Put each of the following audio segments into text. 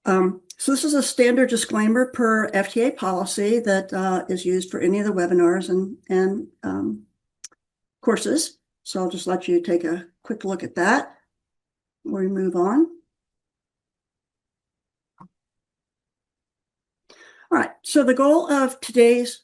So this is a standard disclaimer per FTA policy that is used for any of the webinars and courses. So I'll just let you take a quick look at that before we move on. All right, so the goal of today's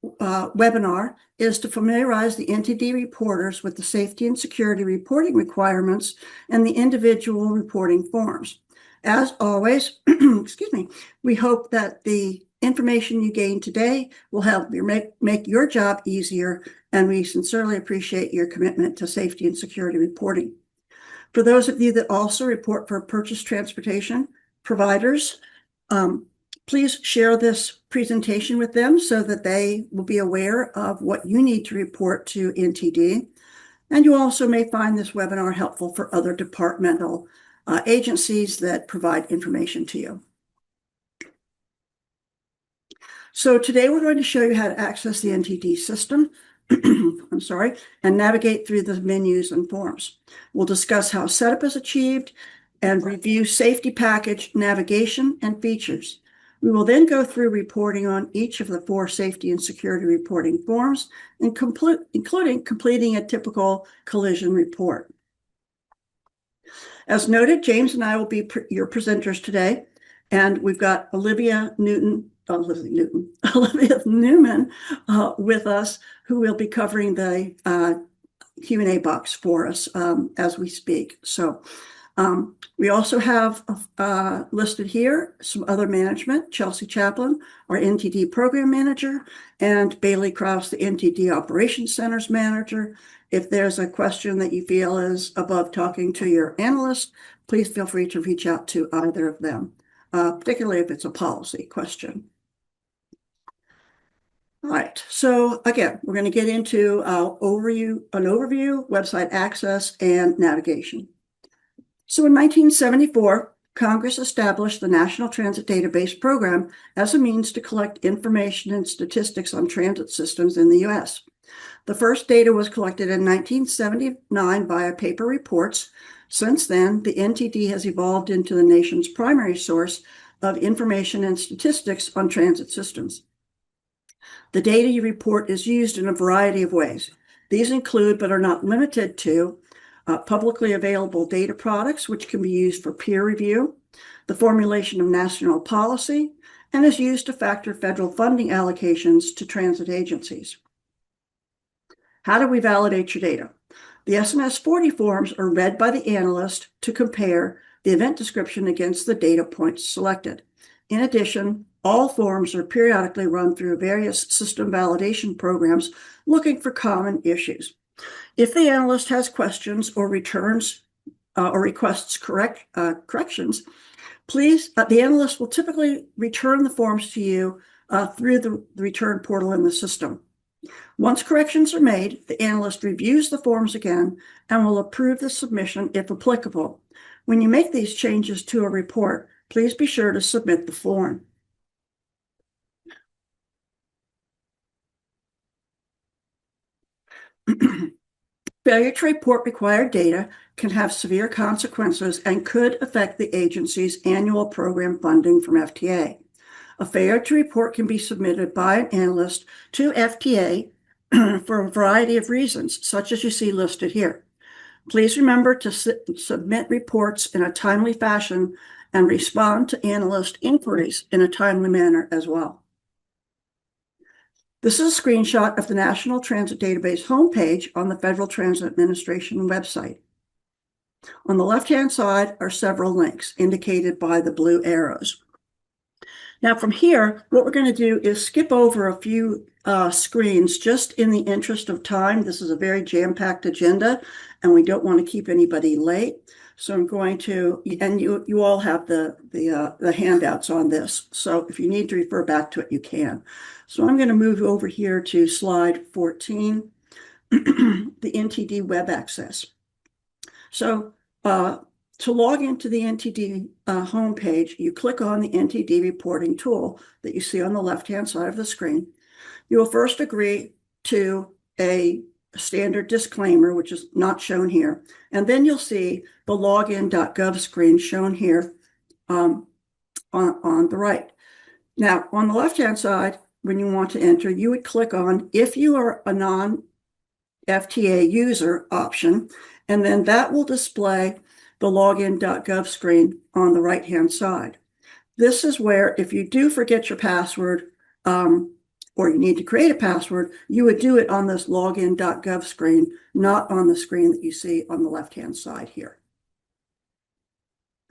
webinar is to familiarize the NTD reporters with the safety and security reporting requirements and the individual reporting forms. As always, excuse me, we hope that the information you gain today will help you make your job easier, and we sincerely appreciate your commitment to safety and security reporting. For those of you that also report for purchase transportation providers, please share this presentation with them so that they will be aware of what you need to report to NTD. And you also may find this webinar helpful for other departmental agencies that provide information to you. So today we're going to show you how to access the NTD system, I'm sorry, and navigate through the menus and forms. We'll discuss how setup is achieved and review safety package, navigation, and features. We will then go through reporting on each of the 4 safety and security reporting forms, including completing a typical collision report. As noted, James and I will be your presenters today, and we've got Olivia Newman with us, who will be covering the Q&A box for us as we speak. So we also have listed here some other management: Chelsea Chaplin, our NTD program manager, and Bailey Krause, the NTD Operations Centers manager. If there's a question that you feel is above talking to your analyst, please feel free to reach out to either of them, particularly if it's a policy question. All right, so again, we're going to get into an overview, website access, and navigation. So in 1974, Congress established the National Transit Database Program as a means to collect information and statistics on transit systems in the U.S. The first data was collected in 1979 via paper reports. Since then, the NTD has evolved into the nation's primary source of information and statistics on transit systems. The data you report is used in a variety of ways. These include, but are not limited to, publicly available data products, which can be used for peer review, the formulation of national policy, and is used to factor federal funding allocations to transit agencies. How do we validate your data? The SMS 40 forms are read by the analyst to compare the event description against the data points selected. In addition, all forms are periodically run through various system validation programs looking for common issues. If the analyst has questions or returns or requests corrections, please, the analyst will typically return the forms to you through the return portal in the system. Once corrections are made, the analyst reviews the forms again and will approve the submission if applicable. When you make these changes to a report, please be sure to submit the form. Failure to report required data can have severe consequences and could affect the agency's annual program funding from FTA. A failure to report can be submitted by an analyst to FTA for a variety of reasons, such as you see listed here. Please remember to submit reports in a timely fashion and respond to analyst inquiries in a timely manner as well. This is a screenshot of the National Transit Database homepage on the Federal Transit Administration website. On the left-hand side are several links indicated by the blue arrows. Now from here, what we're going to do is skip over a few screens just in the interest of time. This is a very jam-packed agenda, and we don't want to keep anybody late. So I'm going to, and you all have the handouts on this. So if you need to refer back to it, you can. So I'm going to move over here to slide 14, the NTD web access. So to log into the NTD homepage, you click on the NTD reporting tool that you see on the left-hand side of the screen. You will first agree to a standard disclaimer, which is not shown here. And then you'll see the login.gov screen shown here on the right. Now, on the left-hand side, when you want to enter, you would click on if you are a non-FTA user option, and then that will display the login.gov screen on the right-hand side. This is where if you do forget your password or you need to create a password, you would do it on this login.gov screen, not on the screen that you see on the left-hand side here.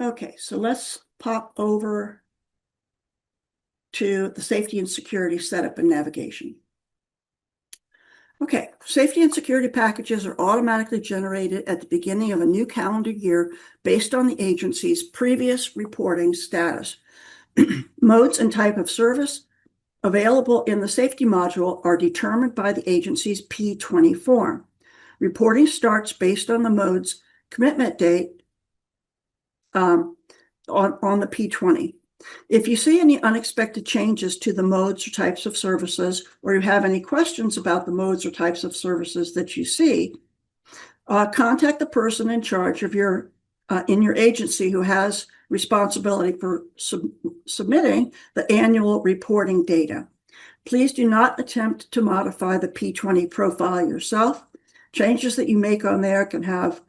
Okay, so let's pop over to the safety and security setup and navigation. Okay, safety and security packages are automatically generated at the beginning of a new calendar year based on the agency's previous reporting status. Modes and type of service available in the safety module are determined by the agency's P20 form. Reporting starts based on the mode's commitment date on the P20. If you see any unexpected changes to the modes or types of services, or you have any questions about the modes or types of services that you see, contact the person in charge of in your agency who has responsibility for submitting the annual reporting data. Please do not attempt to modify the P20 profile yourself. Changes that you make on there can have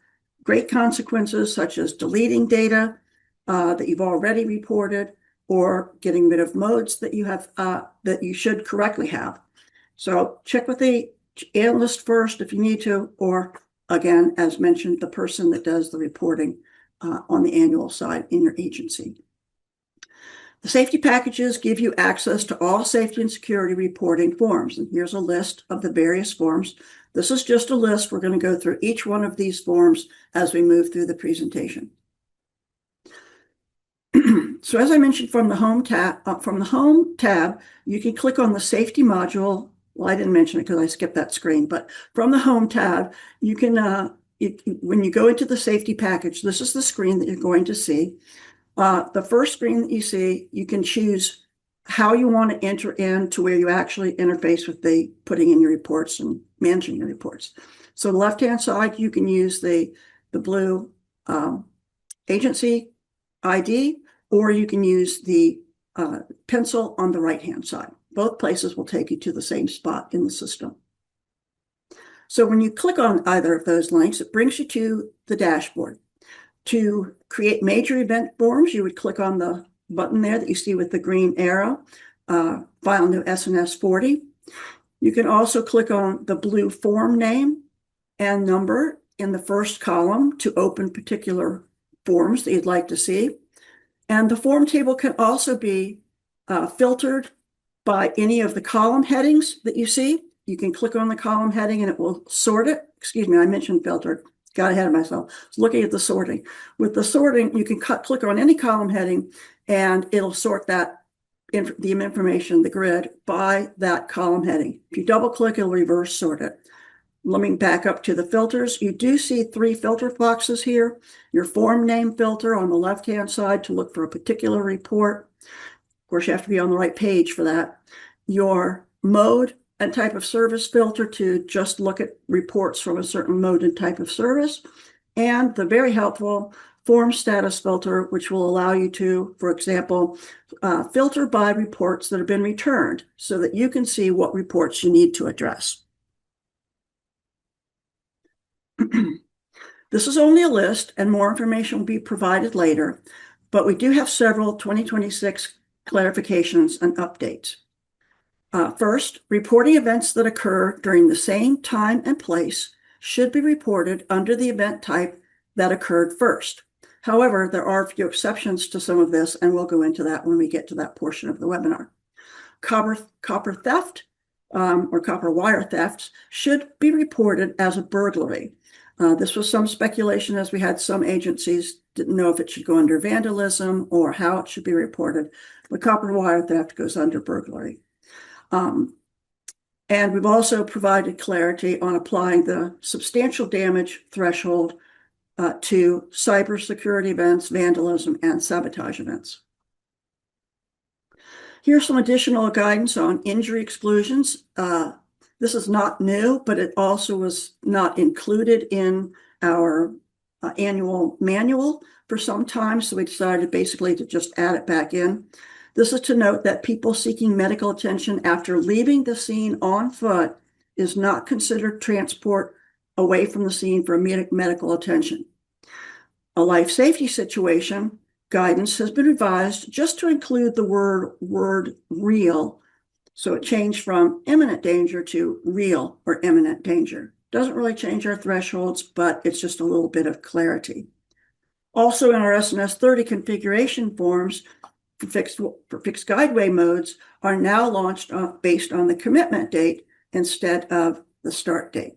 great consequences, such as deleting data that you've already reported, or getting rid of modes that you have that you should correctly have. So check with the analyst first if you need to, or again, as mentioned, the person that does the reporting on the annual side in your agency. The safety packages give you access to all safety and security reporting forms. And here's a list of the various forms. This is just a list. We're going to go through each one of these forms as we move through the presentation. So as I mentioned, from the home tab, you can click on the safety module. Well, I didn't mention it because I skipped that screen, but from the home tab, you can, when you go into the safety package, this is the screen that you're going to see. The first screen that you see, you can choose how you want to enter in to where you actually interface with the putting in your reports and managing your reports. So the left-hand side, you can use the blue agency ID, or you can use the pencil on the right-hand side. Both places will take you to the same spot in the system. So when you click on either of those links, it brings you to the dashboard. To create major event forms, you would click on the button there that you see with the green arrow, file new SNS 40. You can also click on the blue form name and number in the first column to open particular forms that you'd like to see. And the form table can also be filtered by any of the column headings that you see. You can click on the column heading and it will sort it. Excuse me, I mentioned filtered. Got ahead of myself. I was looking at the sorting. With the sorting, you can click on any column heading and it'll sort the information, the grid, by that column heading. If you double click, it'll reverse sort it. Let me back up to the filters. You do see 3 filter boxes here. Your form name filter on the left-hand side to look for a particular report. Of course, you have to be on the right page for that. Your mode and type of service filter to just look at reports from a certain mode and type of service. And the very helpful form status filter, which will allow you to, for example, filter by reports that have been returned so that you can see what reports you need to address. This is only a list and more information will be provided later, but we do have several 2026 clarifications and updates. First, reporting events that occur during the same time and place should be reported under the event type that occurred first. However, there are a few exceptions to some of this, and we'll go into that when we get to that portion of the webinar. Copper theft or copper wire thefts should be reported as a burglary. This was some speculation as we had some agencies didn't know if it should go under vandalism or how it should be reported. The copper wire theft goes under burglary. And we've also provided clarity on applying the substantial damage threshold to cybersecurity events, vandalism, and sabotage events. Here's some additional guidance on injury exclusions. This is not new, but it also was not included in our annual manual for some time, so we decided basically to just add it back in. This is to note that people seeking medical attention after leaving the scene on foot is not considered transport away from the scene for immediate medical attention. A life safety situation guidance has been revised just to include the word real. So it changed from imminent danger to real or imminent danger. Doesn't really change our thresholds, but it's just a little bit of clarity. Also in our SNS 30 configuration forms for fixed guideway modes are now launched based on the commitment date instead of the start date.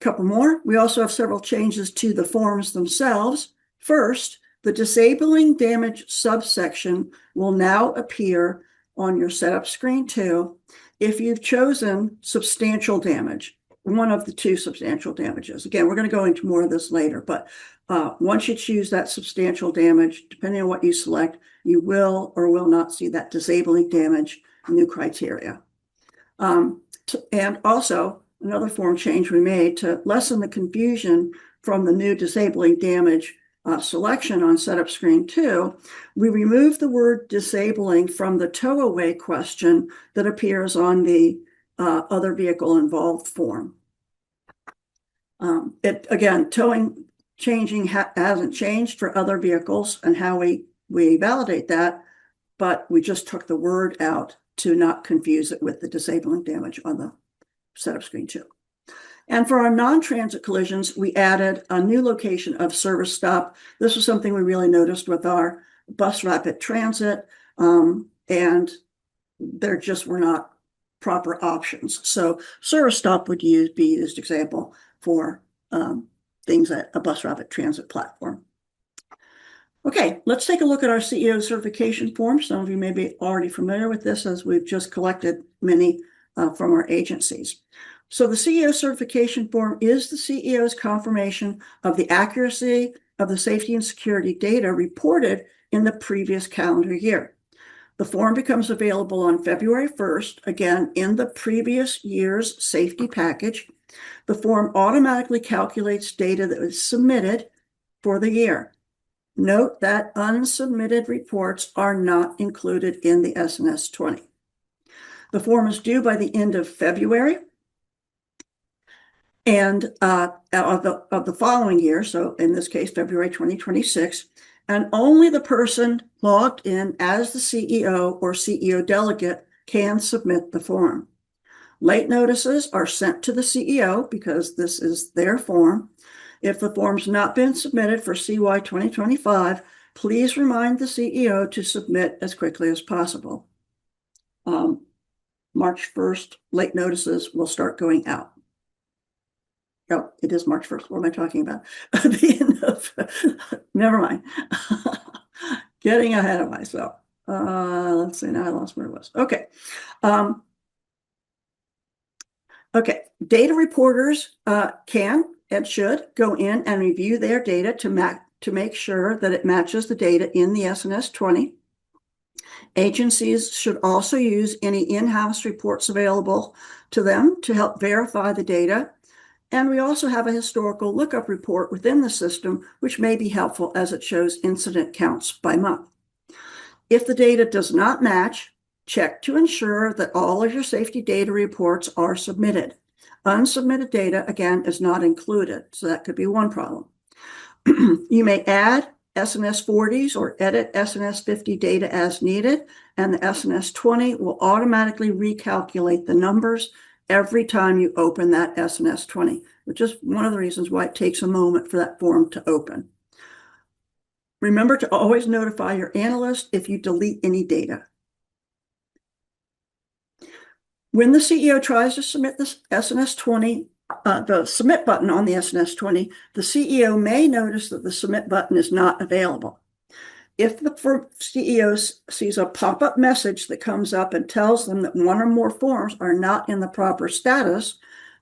Couple more. We also have several changes to the forms themselves. First, the disabling damage subsection will now appear on your setup screen too if you've chosen substantial damage, one of the two substantial damages. Again, we're going to go into more of this later, but once you choose that substantial damage, depending on what you select, you will or will not see that disabling damage new criteria. And also, another form change we made to lessen the confusion from the new disabling damage selection on setup screen 2, we removed the word disabling from the tow away question that appears on the other vehicle involved form. Towing changing hasn't changed for other vehicles and how we validate that, but we just took the word out to not confuse it with the disabling damage on the setup screen 2. And for our non-transit collisions, we added a new location of service stop. This was something we really noticed with our bus rapid transit, and there just were not proper options. So service stop would be used example for things at a bus rapid transit platform. Okay, let's take a look at our CEO certification form. Some of you may be already familiar with this as we've just collected many from our agencies. So the CEO certification form is the CEO's confirmation of the accuracy of the safety and security data reported in the previous calendar year. The form becomes available on February 1st, again, in the previous year's safety package. The form automatically calculates data that was submitted for the year. Note that unsubmitted reports are not included in the SNS 20. The form is due by the end of February and of the following year, so in this case, February 2026, and only the person logged in as the CEO or CEO delegate can submit the form. Late notices are sent to the CEO because this is their form. If the form's not been submitted for CY 2025, please remind the CEO to submit as quickly as possible. March 1st, late notices will start going out. Oh, it is March 1st. What am I talking about? The end of, never mind. Getting ahead of myself. Let's see, now I lost where it was. Okay. Okay, data reporters can and should go in and review their data to make sure that it matches the data in the SNS 20. Agencies should also use any in-house reports available to them to help verify the data. And we also have a historical lookup report within the system, which may be helpful as it shows incident counts by month. If the data does not match, check to ensure that all of your safety data reports are submitted. Unsubmitted data, again, is not included, so that could be one problem. You may add SNS 40s or edit SNS 50 data as needed, and the SNS 20 will automatically recalculate the numbers every time you open that SNS 20, which is one of the reasons why it takes a moment for that form to open. Remember to always notify your analyst if you delete any data. When the CEO tries to submit this SNS 20, the submit button on the SNS 20, the CEO may notice that the submit button is not available. If the CEO sees a pop-up message that comes up and tells them that one or more forms are not in the proper status,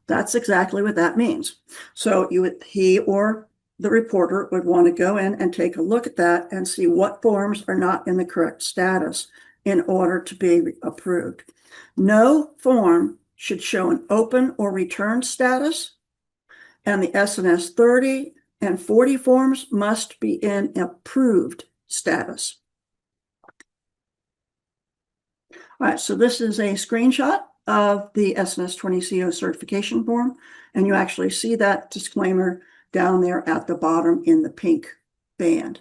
that's exactly what that means. So he or the reporter would want to go in and take a look at that and see what forms are not in the correct status in order to be approved. No form should show an open or return status, and the SNS 30 and 40 forms must be in approved status. All right, so this is a screenshot of the SNS 20 CO certification form, and you actually see that disclaimer down there at the bottom in the pink band.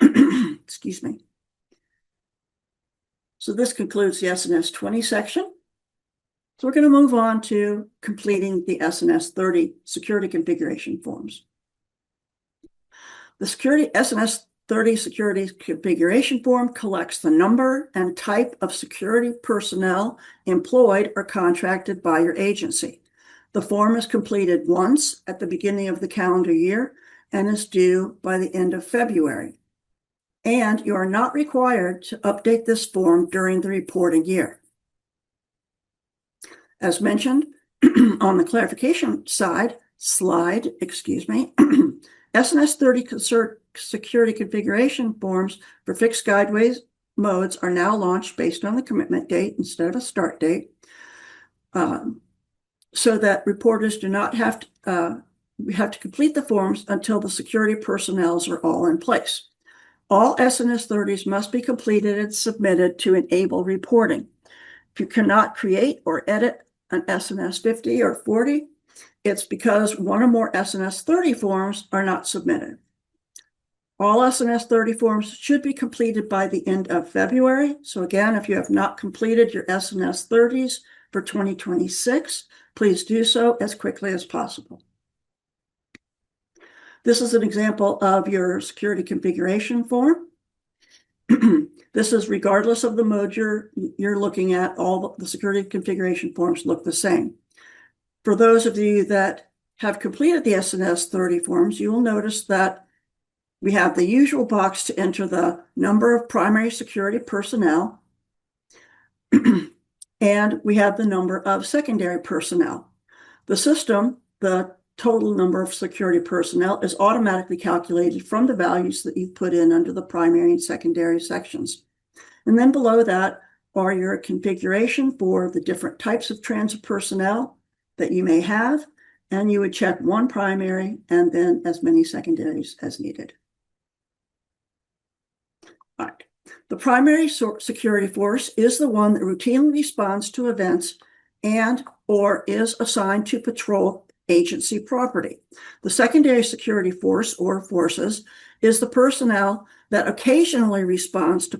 Excuse me. So this concludes the SNS 20 section. So we're going to move on to completing the SNS 30 security configuration forms. The SNS 30 security configuration form collects the number and type of security personnel employed or contracted by your agency. The form is completed once at the beginning of the calendar year and is due by the end of February. And you are not required to update this form during the reporting year. As mentioned on the clarification slide, SNS 30 security configuration forms for fixed guideways modes are now launched based on the commitment date instead of a start date, so that reporters do not have to complete the forms until the security personnel are all in place. All SNS 30s must be completed and submitted to enable reporting. If you cannot create or edit an SNS 50 or 40, it's because one or more SNS 30 forms are not submitted. All SNS 30 forms should be completed by the end of February. So again, if you have not completed your SNS 30s for 2026, please do so as quickly as possible. This is an example of your security configuration form. This is regardless of the mode you're looking at, all the security configuration forms look the same. For those of you that have completed the SNS 30 forms, you will notice that we have the usual box to enter the number of primary security personnel, and we have the number of secondary personnel. The system, the total number of security personnel, is automatically calculated from the values that you've put in under the primary and secondary sections. And then below that are your configuration for the different types of transit personnel that you may have, and you would check one primary and then as many secondaries as needed. All right. The primary security force is the one that routinely responds to events and or is assigned to patrol agency property. The secondary security force or forces is the personnel that occasionally responds to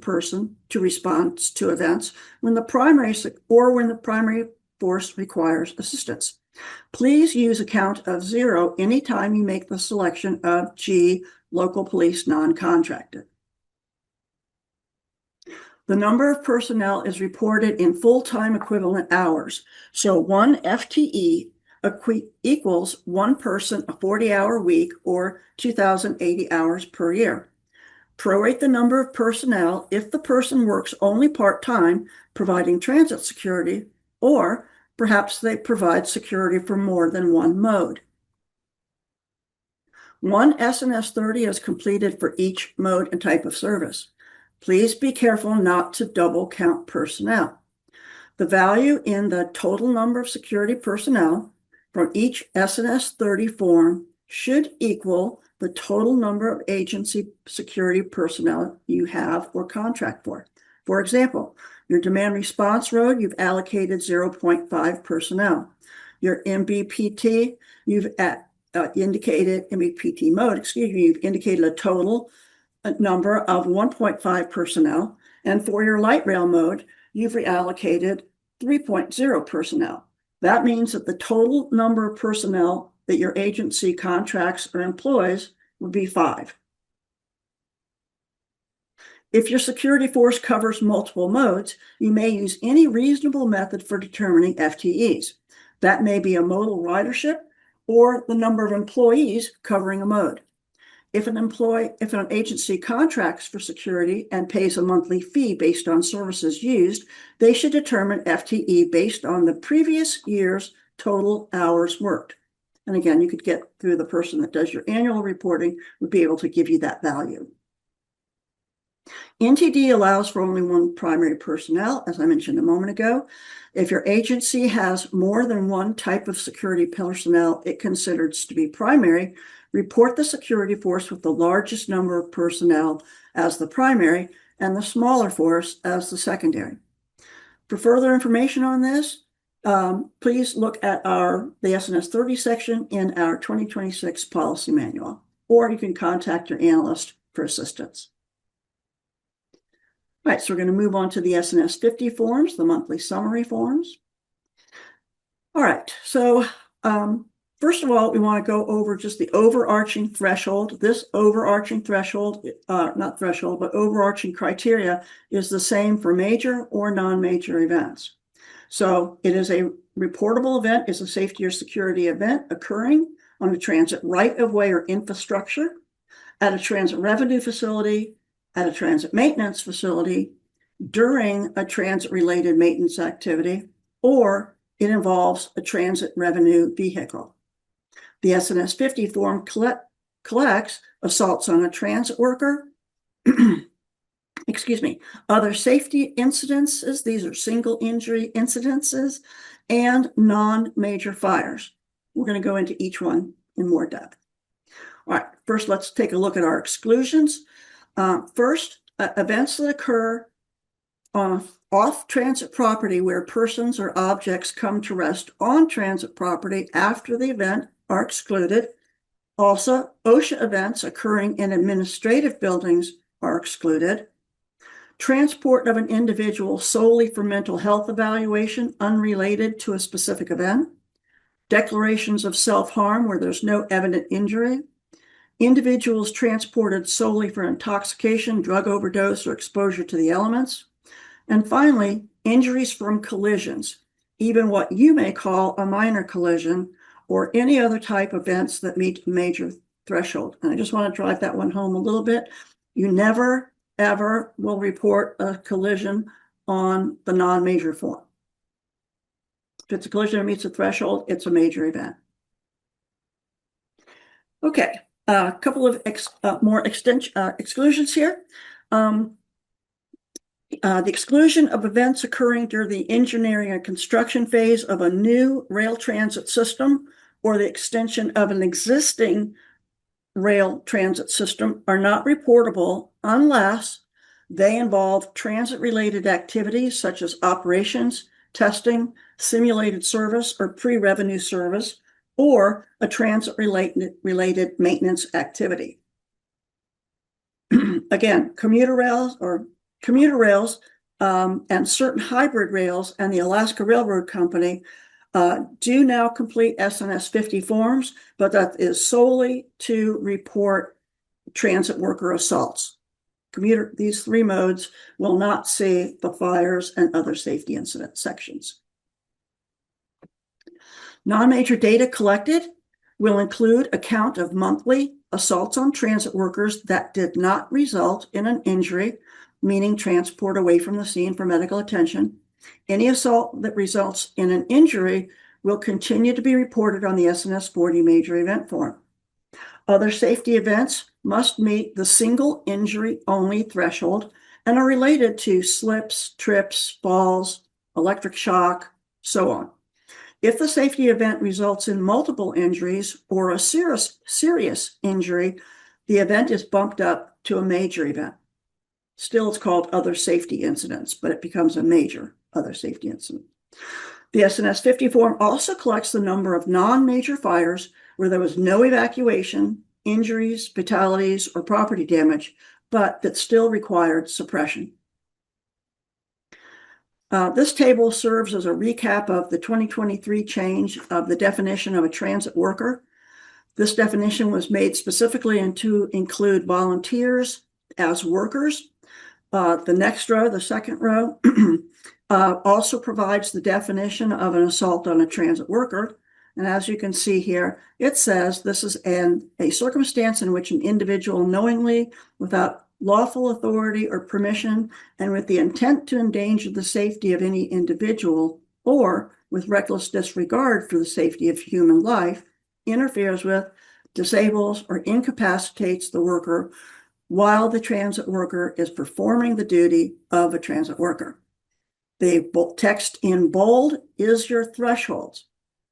events when the primary force requires assistance. Please use a count of 0 anytime you make the selection of G, local police non-contracted. The number of personnel is reported in full-time equivalent hours. So 1 FTE equals 1 person a 40-hour week or 2,080 hours per year. Prorate the number of personnel if the person works only part-time, providing transit security, or perhaps they provide security for more than one mode. 1 SNS 30 is completed for each mode and type of service. Please be careful not to double count personnel. The value in the total number of security personnel from each SNS 30 form should equal the total number of agency security personnel you have or contract for. For example, your demand response road, you've allocated 0.5 personnel. Your MBPT, you've indicated MBPT mode, you've indicated a total number of 1.5 personnel. And for your light rail mode, you've reallocated 3.0 personnel. That means that the total number of personnel that your agency contracts or employs would be 5. If your security force covers multiple modes, you may use any reasonable method for determining FTEs. That may be a modal ridership or the number of employees covering a mode. If an agency contracts for security and pays a monthly fee based on services used, they should determine FTE based on the previous year's total hours worked. And again, you could get through the person that does your annual reporting would be able to give you that value. NTD allows for only one primary personnel, as I mentioned a moment ago. If your agency has more than one type of security personnel it considers to be primary, report the security force with the largest number of personnel as the primary and the smaller force as the secondary. For further information on this, please look at the SNS 30 section in our 2026 policy manual, or you can contact your analyst for assistance. All right, so we're going to move on to the SNS 50 forms, the monthly summary forms. All right, so first of all, we want to go over just the overarching threshold. This overarching threshold, not threshold, but overarching criteria is the same for major or non-major events. So it is a reportable event, is a safety or security event occurring on a transit right-of-way or infrastructure, at a transit revenue facility, at a transit maintenance facility, during a transit-related maintenance activity, or it involves a transit revenue vehicle. The SNS 50 form collects assaults on a transit worker, excuse me, other safety incidences, these are single injury incidences, and non-major fires. We're going to go into each one in more depth. All right, first let's take a look at our exclusions. First, events that occur on off-transit property where persons or objects come to rest on transit property after the event are excluded. Also, OSHA events occurring in administrative buildings are excluded. Transport of an individual solely for mental health evaluation unrelated to a specific event. Declarations of self-harm where there's no evident injury. Individuals transported solely for intoxication, drug overdose, or exposure to the elements. And finally, injuries from collisions, even what you may call a minor collision or any other type of events that meet major threshold. And I just want to drive that one home a little bit. You never, ever will report a collision on the non-major form. If it's a collision that meets the threshold, it's a major event. Okay. A couple of more exclusions here. The exclusion of events occurring during the engineering and construction phase of a new rail transit system or the extension of an existing rail transit system are not reportable unless they involve transit-related activities such as operations, testing, simulated service, or pre-revenue service, or a transit-related maintenance activity. Again, commuter rails and certain hybrid rails and the Alaska Railroad Company do now complete SNS 50 forms, but that is solely to report transit worker assaults. These three modes will not see the fires and other safety incident sections. Non-major data collected will include a count of monthly assaults on transit workers that did not result in an injury, meaning transport away from the scene for medical attention. Any assault that results in an injury will continue to be reported on the SNS 40 major event form. Other safety events must meet the single injury only threshold and are related to slips, trips, falls, electric shock, so on. If the safety event results in multiple injuries or a serious injury, the event is bumped up to a major event. Still, it's called other safety incidents, but it becomes a major other safety incident. The SNS 50 form also collects the number of non-major fires where there was no evacuation, injuries, fatalities, or property damage, but that still required suppression. This table serves as a recap of the 2023 change of the definition of a transit worker. This definition was made specifically to include volunteers as workers. The next row, the second row, also provides the definition of an assault on a transit worker. And as you can see here, it says this is a circumstance in which an individual knowingly, without lawful authority or permission, and with the intent to endanger the safety of any individual, or with reckless disregard for the safety of human life, interferes with, disables, or incapacitates the worker while the transit worker is performing the duty of a transit worker. The text in bold is your thresholds.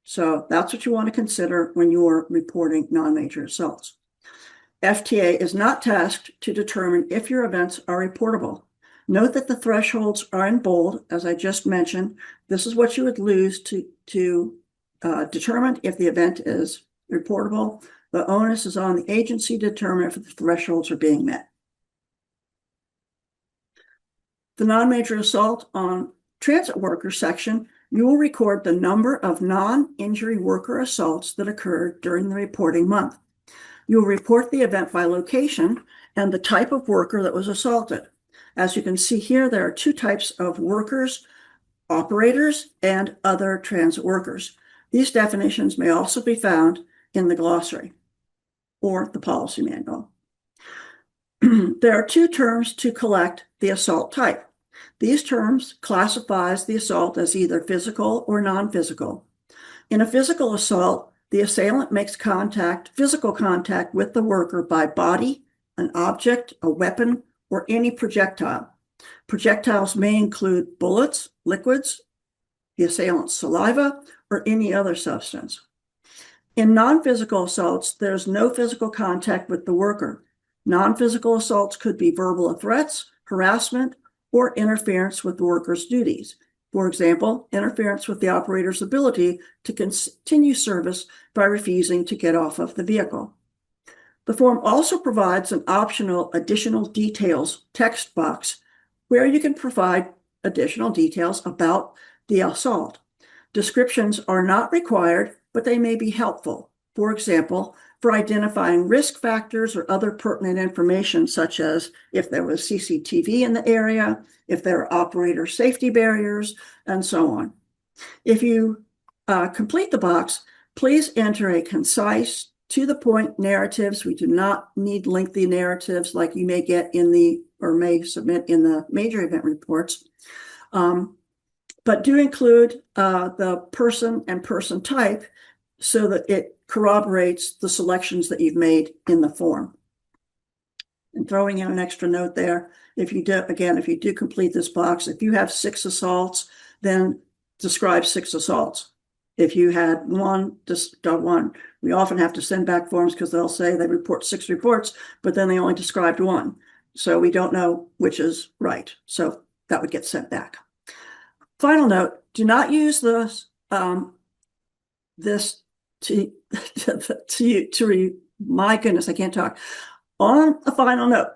So that's what you want to consider when you're reporting non-major assaults. FTA is not tasked to determine if your events are reportable. Note that the thresholds are in bold, as I just mentioned. This is what you would lose to determine if the event is reportable. The onus is on the agency to determine if the thresholds are being met. The non-major assault on transit workers section, you will record the number of non-injury worker assaults that occurred during the reporting month. You will report the event by location and the type of worker that was assaulted. As you can see here, there are two types of workers: operators and other transit workers. These definitions may also be found in the glossary or the policy manual. There are two terms to collect the assault type. These terms classifies the assault as either physical or non-physical. In a physical assault, the assailant makes physical contact with the worker by body, an object, a weapon, or any projectile. Projectiles may include bullets, liquids, the assailant's saliva, or any other substance. In non-physical assaults, there's no physical contact with the worker. Non-physical assaults could be verbal threats, harassment, or interference with the worker's duties. For example, interference with the operator's ability to continue service by refusing to get off of the vehicle. The form also provides an optional additional details text box where you can provide additional details about the assault. Descriptions are not required, but they may be helpful. For example, for identifying risk factors or other pertinent information, such as if there was CCTV in the area, if there are operator safety barriers, and so on. If you complete the box, please enter a concise, to-the-point narratives. We do not need lengthy narratives like you may get may submit in the major event reports. But do include the person and person type so that it corroborates the selections that you've made in the form. And throwing in an extra note there, if you do complete this box, if you have 6 assaults, then describe 6 assaults. If you had one, just one. We often have to send back forms because they'll say they report 6 reports, but then they only described 1. So we don't know which is right. So that would get sent back. Final note, do not use this my goodness, I can't talk. On a final note,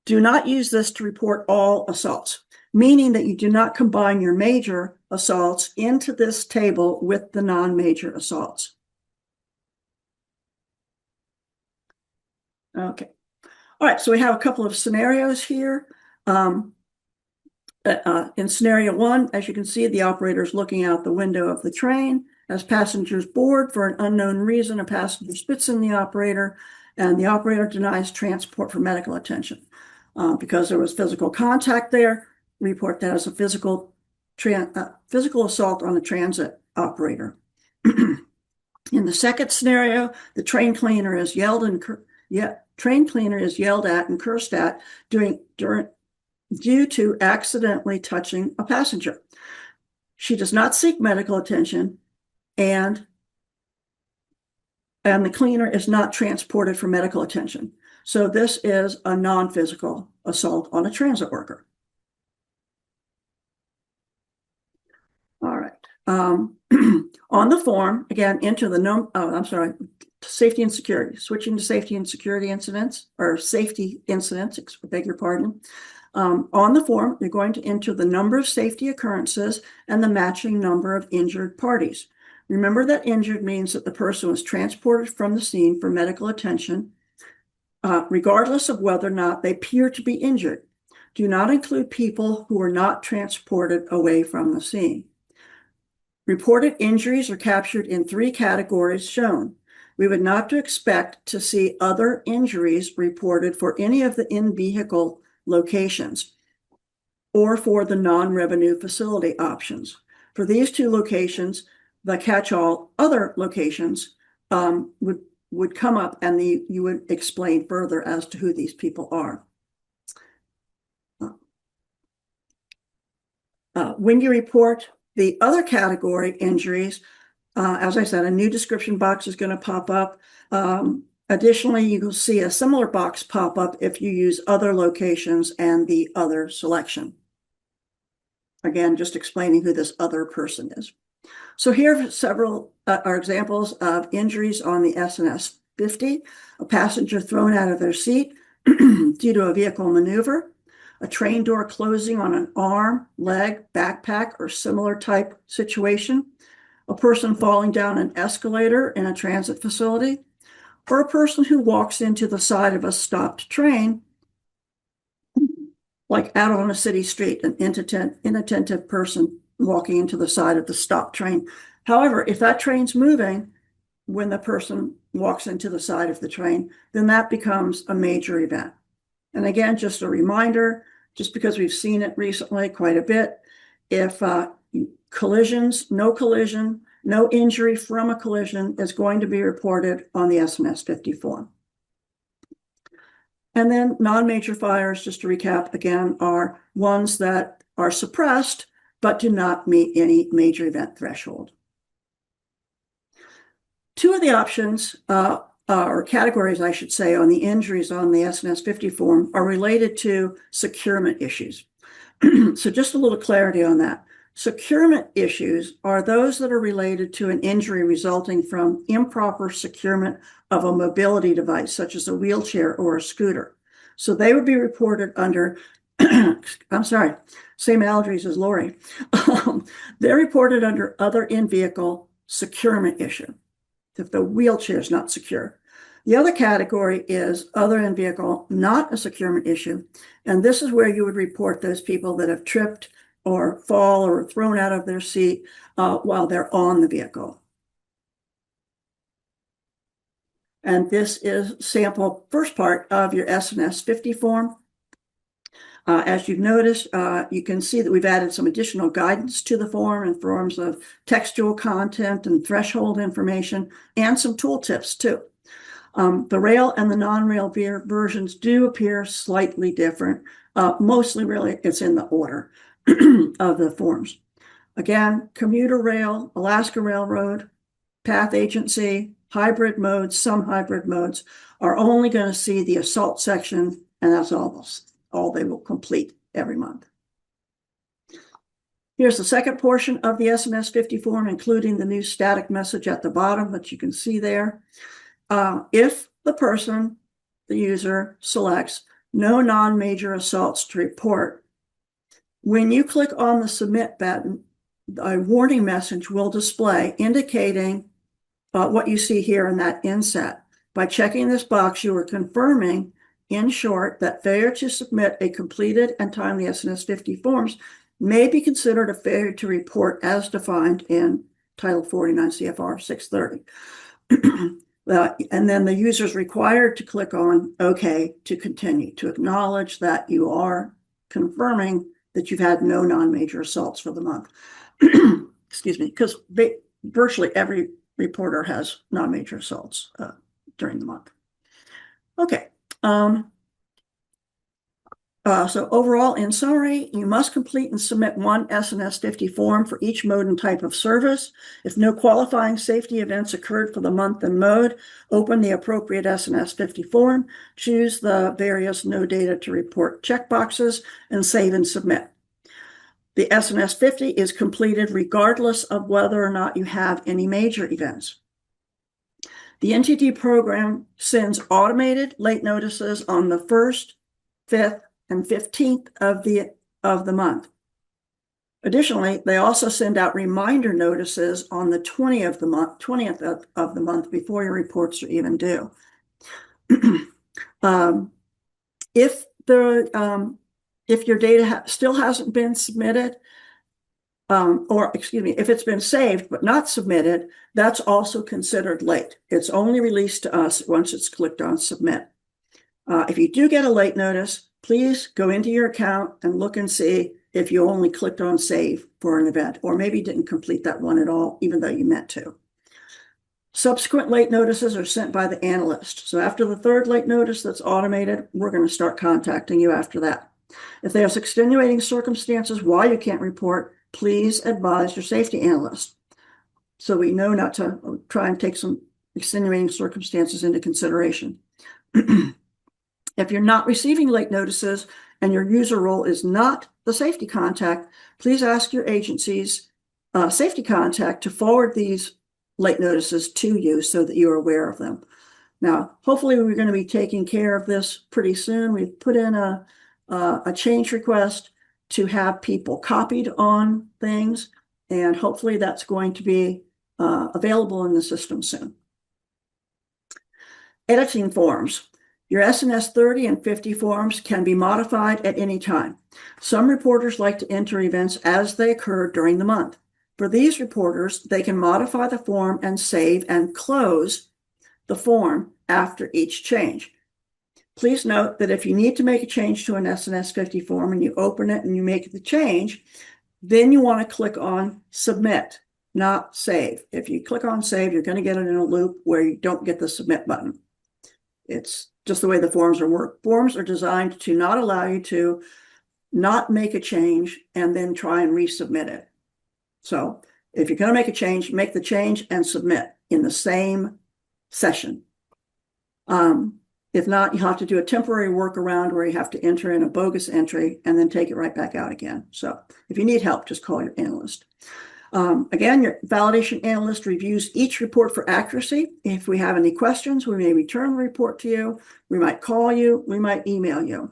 do not use this to report all assaults, meaning that you do not combine your major assaults into this table with the non-major assaults. Okay. All right, so we have a couple of scenarios here. In scenario 1, as you can see, the operator is looking out the window of the train. As passengers board, for an unknown reason, a passenger spits in the operator, and the operator denies transport for medical attention. Because there was physical contact there, report that as a physical assault on the transit operator. In the second scenario, the train cleaner is yelled at and cursed at due to accidentally touching a passenger. She does not seek medical attention, and the cleaner is not transported for medical attention. So this is a non-physical assault on a transit worker. All right. On the form, again, enter the safety and security. Switching to safety and security incidents, or safety incidents, beg your pardon. On the form, you're going to enter the number of safety occurrences and the matching number of injured parties. Remember that injured means that the person was transported from the scene for medical attention, regardless of whether or not they appear to be injured. Do not include people who are not transported away from the scene. Reported injuries are captured in 3 categories shown. We would not expect to see other injuries reported for any of the in-vehicle locations or for the non-revenue facility options. For these 2 locations, the catch-all other locations would would come up and you would explain further as to who these people are. When you report the other category injuries, as I said, a new description box is going to pop up. Additionally, you will see a similar box pop up if you use other locations and the other selection. Again, just explaining who this other person is. So here are several are examples of injuries on the SNS 50. A passenger thrown out of their seat due to a vehicle maneuver, a train door closing on an arm, leg, backpack, or similar type situation, a person falling down an escalator in a transit facility, or a person who walks into the side of a stopped train, like out on a city street, an inattentive person walking into the side of the stopped train. However, if that train's moving when the person walks into the side of the train, then that becomes a major event. And again, just a reminder, just because we've seen it recently quite a bit, if collisions, no injury from a collision is going to be reported on the SNS 50 form. And then non-major fires, just to recap again, are ones that are suppressed but do not meet any major event threshold. Two of the options, or categories, I should say, on the injuries on the SNS 50 form are related to securement issues. So just a little clarity on that. Securement issues are those that are related to an injury resulting from improper securement of a mobility device, such as a wheelchair or a scooter. So they would be reported under, I'm sorry, same allergies as Lori. They're reported under other in-vehicle securement issue, if the wheelchair is not secure. The other category is other in-vehicle, not a securement issue. And this is where you would report those people that have tripped or fall or thrown out of their seat while they're on the vehicle. And this is sample first part of your SNS 50 form. As you've noticed, you can see that we've added some additional guidance to the form in forms of textual content and threshold information and some tooltips too. The rail and the non-rail versions do appear slightly different. Mostly really it's in the order of the forms. Again, Commuter Rail, Alaska Railroad, Path Agency, hybrid modes, some hybrid modes are only going to see the assault section, and that's all they will complete every month. Here's the second portion of the SNS 50 form, including the new static message at the bottom that you can see there. If the person, the user, selects no non-major assaults to report, when you click on the submit button, a warning message will display indicating what you see here in that inset. By checking this box, you are confirming, in short, that failure to submit a completed and timely SNS 50 forms may be considered a failure to report as defined in Title 49 CFR 630. And then the user is required to click on OK to continue, to acknowledge that you are confirming that you've had no non-major assaults for the month. Excuse me, because virtually every reporter has non-major assaults during the month. Okay. So overall, in summary, you must complete and submit one SNS 50 form for each mode and type of service. If no qualifying safety events occurred for the month and mode, open the appropriate SNS 50 form, choose the various no data to report checkboxes, and save and submit. The SNS 50 is completed regardless of whether or not you have any major events. The NTD program sends automated late notices on the 1st, 5th, and 15th of the month. Additionally, they also send out reminder notices on the 20th of the month before your reports are even due. If your data still hasn't been submitted, if it's been saved but not submitted, that's also considered late. It's only released to us once it's clicked on submit. If you do get a late notice, please go into your account and look and see if you only clicked on save for an event, or maybe didn't complete that one at all, even though you meant to. Subsequent late notices are sent by the analyst. So after the third late notice that's automated, we're going to start contacting you after that. If there's extenuating circumstances why you can't report, please advise your safety analyst. So we know not to try and take some extenuating circumstances into consideration. If you're not receiving late notices and your user role is not the safety contact, please ask your agency's safety contact to forward these late notices to you so that you're aware of them. Now, hopefully we're going to be taking care of this pretty soon. We've put in a change request to have people copied on things, and hopefully that's going to be available in the system soon. Editing forms. Your SNS 30 and 50 forms can be modified at any time. Some reporters like to enter events as they occur during the month. For these reporters, they can modify the form and save and close the form after each change. Please note that if you need to make a change to an SNS 50 form and you open it and you make the change, then you want to click on Submit, not Save. If you click on Save, you're going to get it in a loop where you don't get the Submit button. It's just the way the forms work. Forms are designed to not allow you to not make a change and then try and resubmit it. So if you're going to make a change, make the change and submit in the same session. If not, you have to do a temporary workaround where you have to enter in a bogus entry and then take it right back out again. So if you need help, just call your analyst. Again, your validation analyst reviews each report for accuracy. If we have any questions, we may return the report to you. We might call you. We might email you.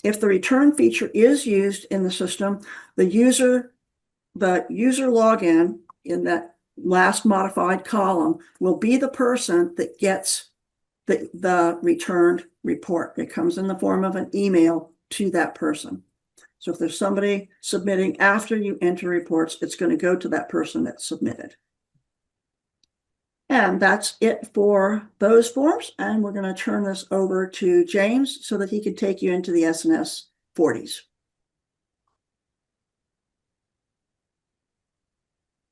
If the return feature is used in the system, the user login in that last modified column will be the person that gets the returned report. It comes in the form of an email to that person. So if there's somebody submitting after you enter reports, it's going to go to that person that submitted. And that's it for those forms. And we're going to turn this over to James so that he can take you into the SNS 40s.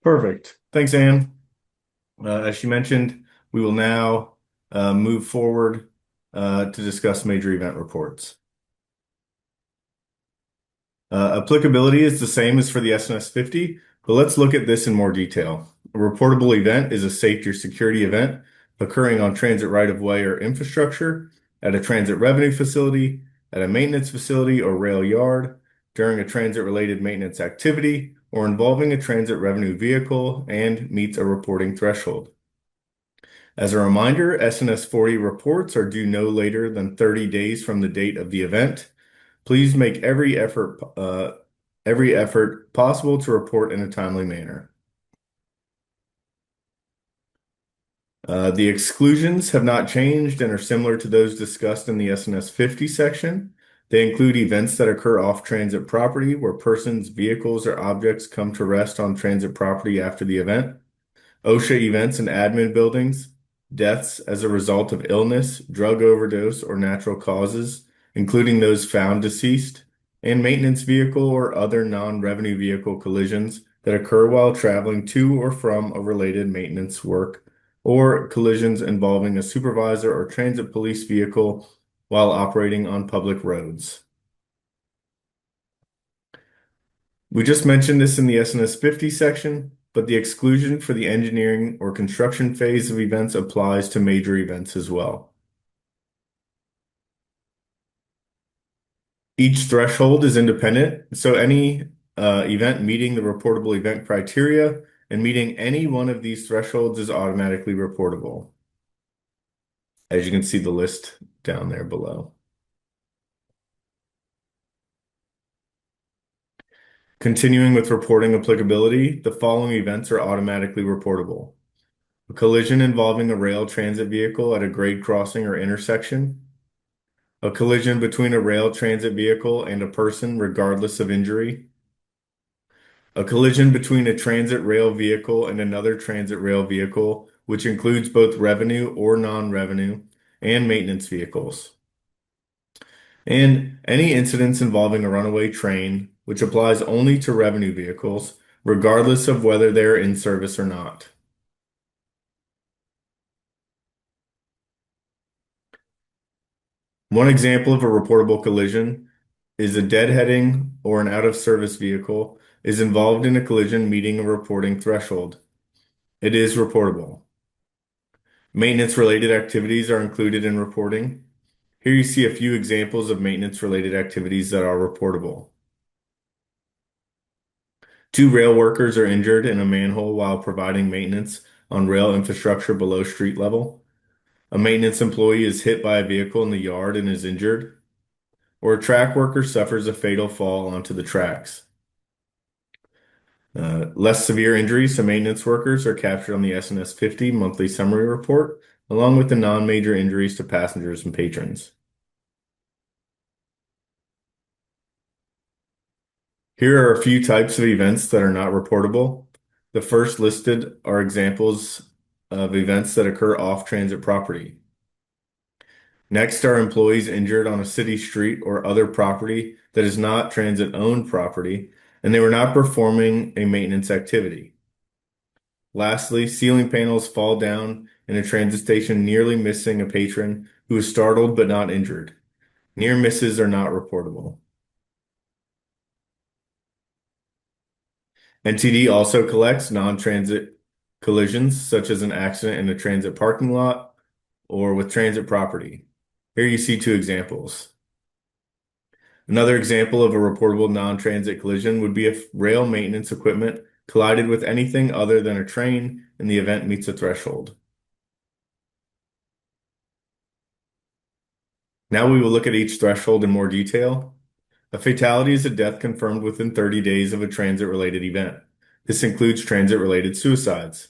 Perfect. Thanks, Anne. As she mentioned, we will now move forward to discuss major event reports. Applicability is the same as for the SNS 50, but let's look at this in more detail. A reportable event is a safety or security event occurring on transit right-of-way or infrastructure, at a transit revenue facility, at a maintenance facility or rail yard, during a transit-related maintenance activity, or involving a transit revenue vehicle and meets a reporting threshold. As a reminder, SNS 40 reports are due no later than 30 days from the date of the event. Please make every effort possible to report in a timely manner. The exclusions have not changed and are similar to those discussed in the SNS 50 section. They include events that occur off transit property where persons, vehicles, or objects come to rest on transit property after the event, OSHA events in admin buildings, deaths as a result of illness, drug overdose, or natural causes, including those found deceased, and maintenance vehicle or other non-revenue vehicle collisions that occur while traveling to or from a related maintenance work, or collisions involving a supervisor or transit police vehicle while operating on public roads. We just mentioned this in the SNS 50 section, but the exclusion for the engineering or construction phase of events applies to major events as well. Each threshold is independent, so any event meeting the reportable event criteria and meeting any one of these thresholds is automatically reportable. As you can see the list down there below. Continuing with reporting applicability, the following events are automatically reportable. A collision involving a rail transit vehicle at a grade crossing or intersection. A collision between a rail transit vehicle and a person regardless of injury. A collision between a transit rail vehicle and another transit rail vehicle, which includes both revenue or non-revenue, and maintenance vehicles. And any incidents involving a runaway train, which applies only to revenue vehicles, regardless of whether they're in service or not. One example of a reportable collision is a deadheading or an out-of-service vehicle is involved in a collision meeting a reporting threshold. It is reportable. Maintenance-related activities are included in reporting. Here you see a few examples of maintenance-related activities that are reportable. 2 rail workers are injured in a manhole while providing maintenance on rail infrastructure below street level. A maintenance employee is hit by a vehicle in the yard and is injured. Or a track worker suffers a fatal fall onto the tracks. Less severe injuries to maintenance workers are captured on the SNS 50 monthly summary report, along with the non-major injuries to passengers and patrons. Here are a few types of events that are not reportable. The first listed are examples of events that occur off transit property. Next are employees injured on a city street or other property that is not transit-owned property, and they were not performing a maintenance activity. Lastly, ceiling panels fall down in a transit station, nearly missing a patron who was startled but not injured. Near misses are not reportable. NTD also collects non-transit collisions, such as an accident in a transit parking lot or with transit property. Here you see 2 examples. Another example of a reportable non-transit collision would be if rail maintenance equipment collided with anything other than a train and the event meets a threshold. Now we will look at each threshold in more detail. A fatality is a death confirmed within 30 days of a transit-related event. This includes transit-related suicides.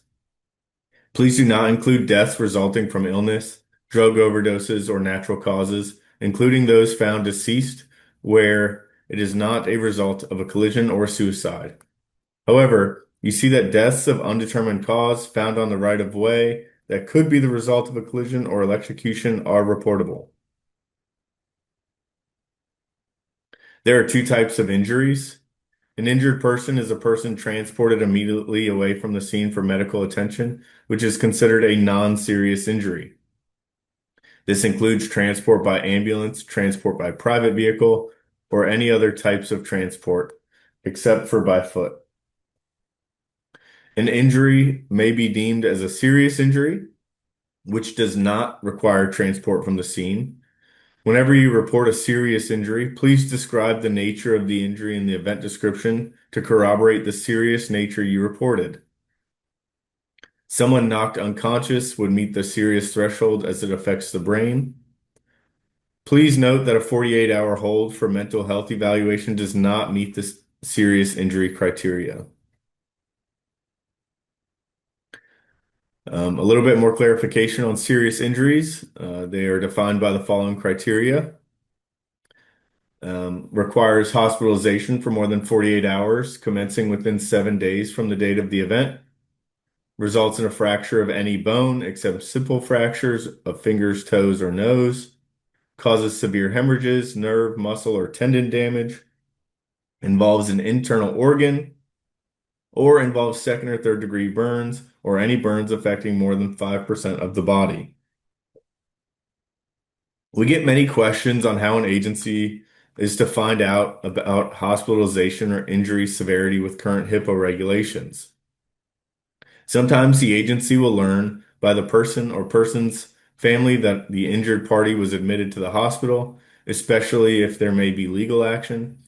Please do not include deaths resulting from illness, drug overdoses, or natural causes, including those found deceased where it is not a result of a collision or suicide. However, you see that deaths of undetermined cause found on the right of way that could be the result of a collision or electrocution are reportable. There are 2 types of injuries. An injured person is a person transported immediately away from the scene for medical attention, which is considered a non-serious injury. This includes transport by ambulance, transport by private vehicle, or any other types of transport, except for by foot. An injury may be deemed as a serious injury, which does not require transport from the scene. Whenever you report a serious injury, please describe the nature of the injury in the event description to corroborate the serious nature you reported. Someone knocked unconscious would meet the serious threshold as it affects the brain. Please note that a 48-hour hold for mental health evaluation does not meet the serious injury criteria. A little bit more clarification on serious injuries. They are defined by the following criteria. Requires hospitalization for more than 48 hours, commencing within 7 days from the date of the event. Results in a fracture of any bone except simple fractures of fingers, toes, or nose. Causes severe hemorrhages, nerve, muscle, or tendon damage. Involves an internal organ, or involves 2nd or 3rd degree burns, or any burns affecting more than 5% of the body. We get many questions on how an agency is to find out about hospitalization or injury severity with current HIPAA regulations. Sometimes the agency will learn by the person or person's family that the injured party was admitted to the hospital, especially if there may be legal action.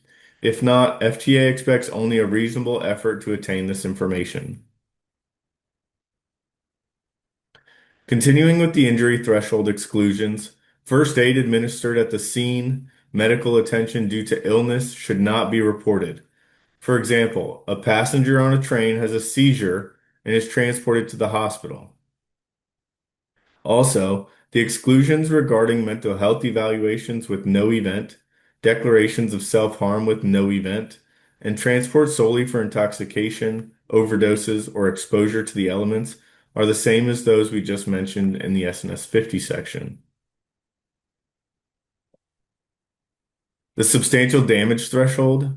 If not, FTA expects only a reasonable effort to attain this information. Continuing with the injury threshold exclusions, first aid administered at the scene, medical attention due to illness should not be reported. For example, a passenger on a train has a seizure and is transported to the hospital. Also, the exclusions regarding mental health evaluations with no event, declarations of self-harm with no event, and transport solely for intoxication, overdoses, or exposure to the elements are the same as those we just mentioned in the SNS 50 section. The substantial damage threshold.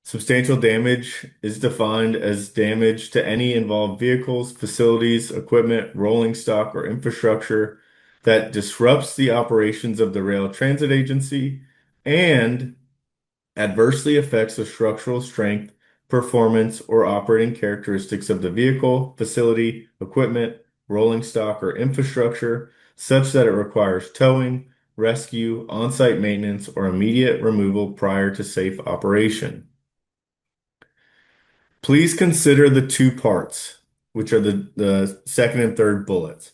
Substantial damage is defined as damage to any involved vehicles, facilities, equipment, rolling stock, or infrastructure that disrupts the operations of the rail transit agency and adversely affects the structural strength, performance, or operating characteristics of the vehicle, facility, equipment, rolling stock, or infrastructure, such that it requires towing, rescue, on-site maintenance, or immediate removal prior to safe operation. Please consider the two parts, which are the second and third bullets.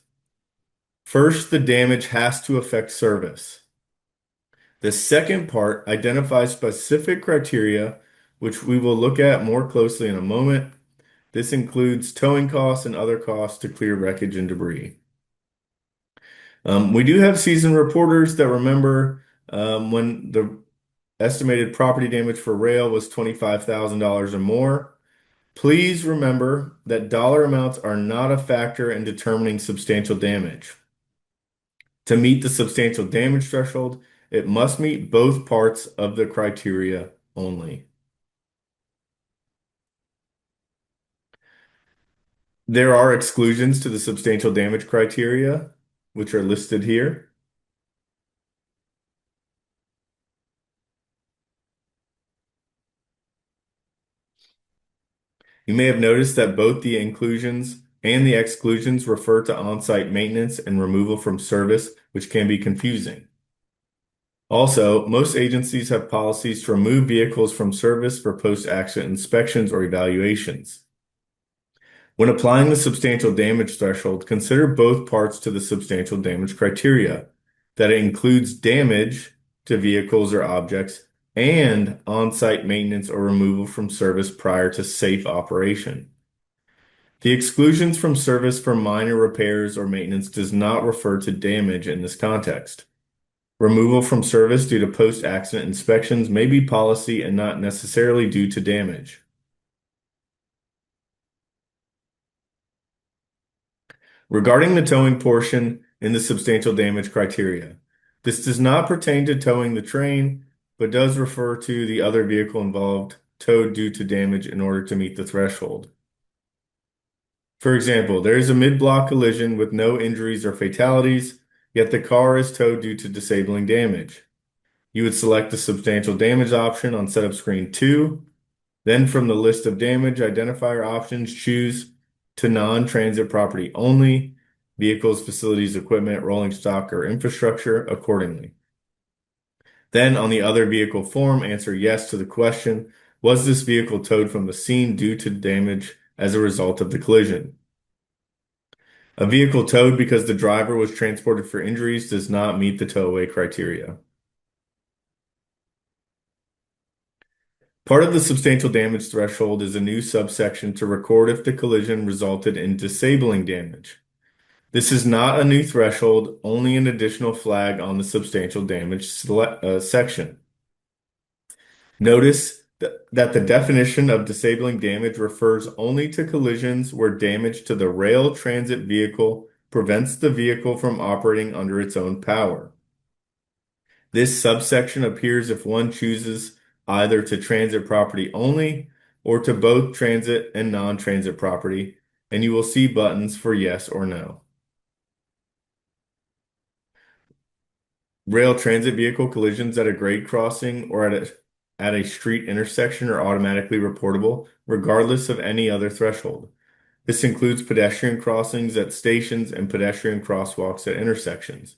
First, the damage has to affect service. The second part identifies specific criteria, which we will look at more closely in a moment. This includes towing costs and other costs to clear wreckage and debris. We do have seasoned reporters that remember when the estimated property damage for rail was $25,000 or more. Please remember that dollar amounts are not a factor in determining substantial damage. To meet the substantial damage threshold, it must meet both parts of the criteria only. There are exclusions to the substantial damage criteria, which are listed here. You may have noticed that both the inclusions and the exclusions refer to on-site maintenance and removal from service, which can be confusing. Also, most agencies have policies to remove vehicles from service for post-accident inspections or evaluations. When applying the substantial damage threshold, consider both parts to the substantial damage criteria, that it includes damage to vehicles or objects and on-site maintenance or removal from service prior to safe operation. The exclusions from service for minor repairs or maintenance does not refer to damage in this context. Removal from service due to post-accident inspections may be policy and not necessarily due to damage. Regarding the towing portion in the substantial damage criteria, this does not pertain to towing the train, but does refer to the other vehicle involved towed due to damage in order to meet the threshold. For example, there is a mid-block collision with no injuries or fatalities, yet the car is towed due to disabling damage. You would select the substantial damage option on setup screen 2. Then from the list of damage identifier options, choose to non-transit property only, vehicles, facilities, equipment, rolling stock, or infrastructure accordingly. Then on the other vehicle form, answer yes to the question, was this vehicle towed from the scene due to damage as a result of the collision? A vehicle towed because the driver was transported for injuries does not meet the towaway criteria. Part of the substantial damage threshold is a new subsection to record if the collision resulted in disabling damage. This is not a new threshold, only an additional flag on the substantial damage section. Notice that the definition of disabling damage refers only to collisions where damage to the rail transit vehicle prevents the vehicle from operating under its own power. This subsection appears if one chooses either to transit property only or to both transit and non-transit property, and you will see buttons for yes or no. Rail transit vehicle collisions at a grade crossing or at a street intersection are automatically reportable, regardless of any other threshold. This includes pedestrian crossings at stations and pedestrian crosswalks at intersections.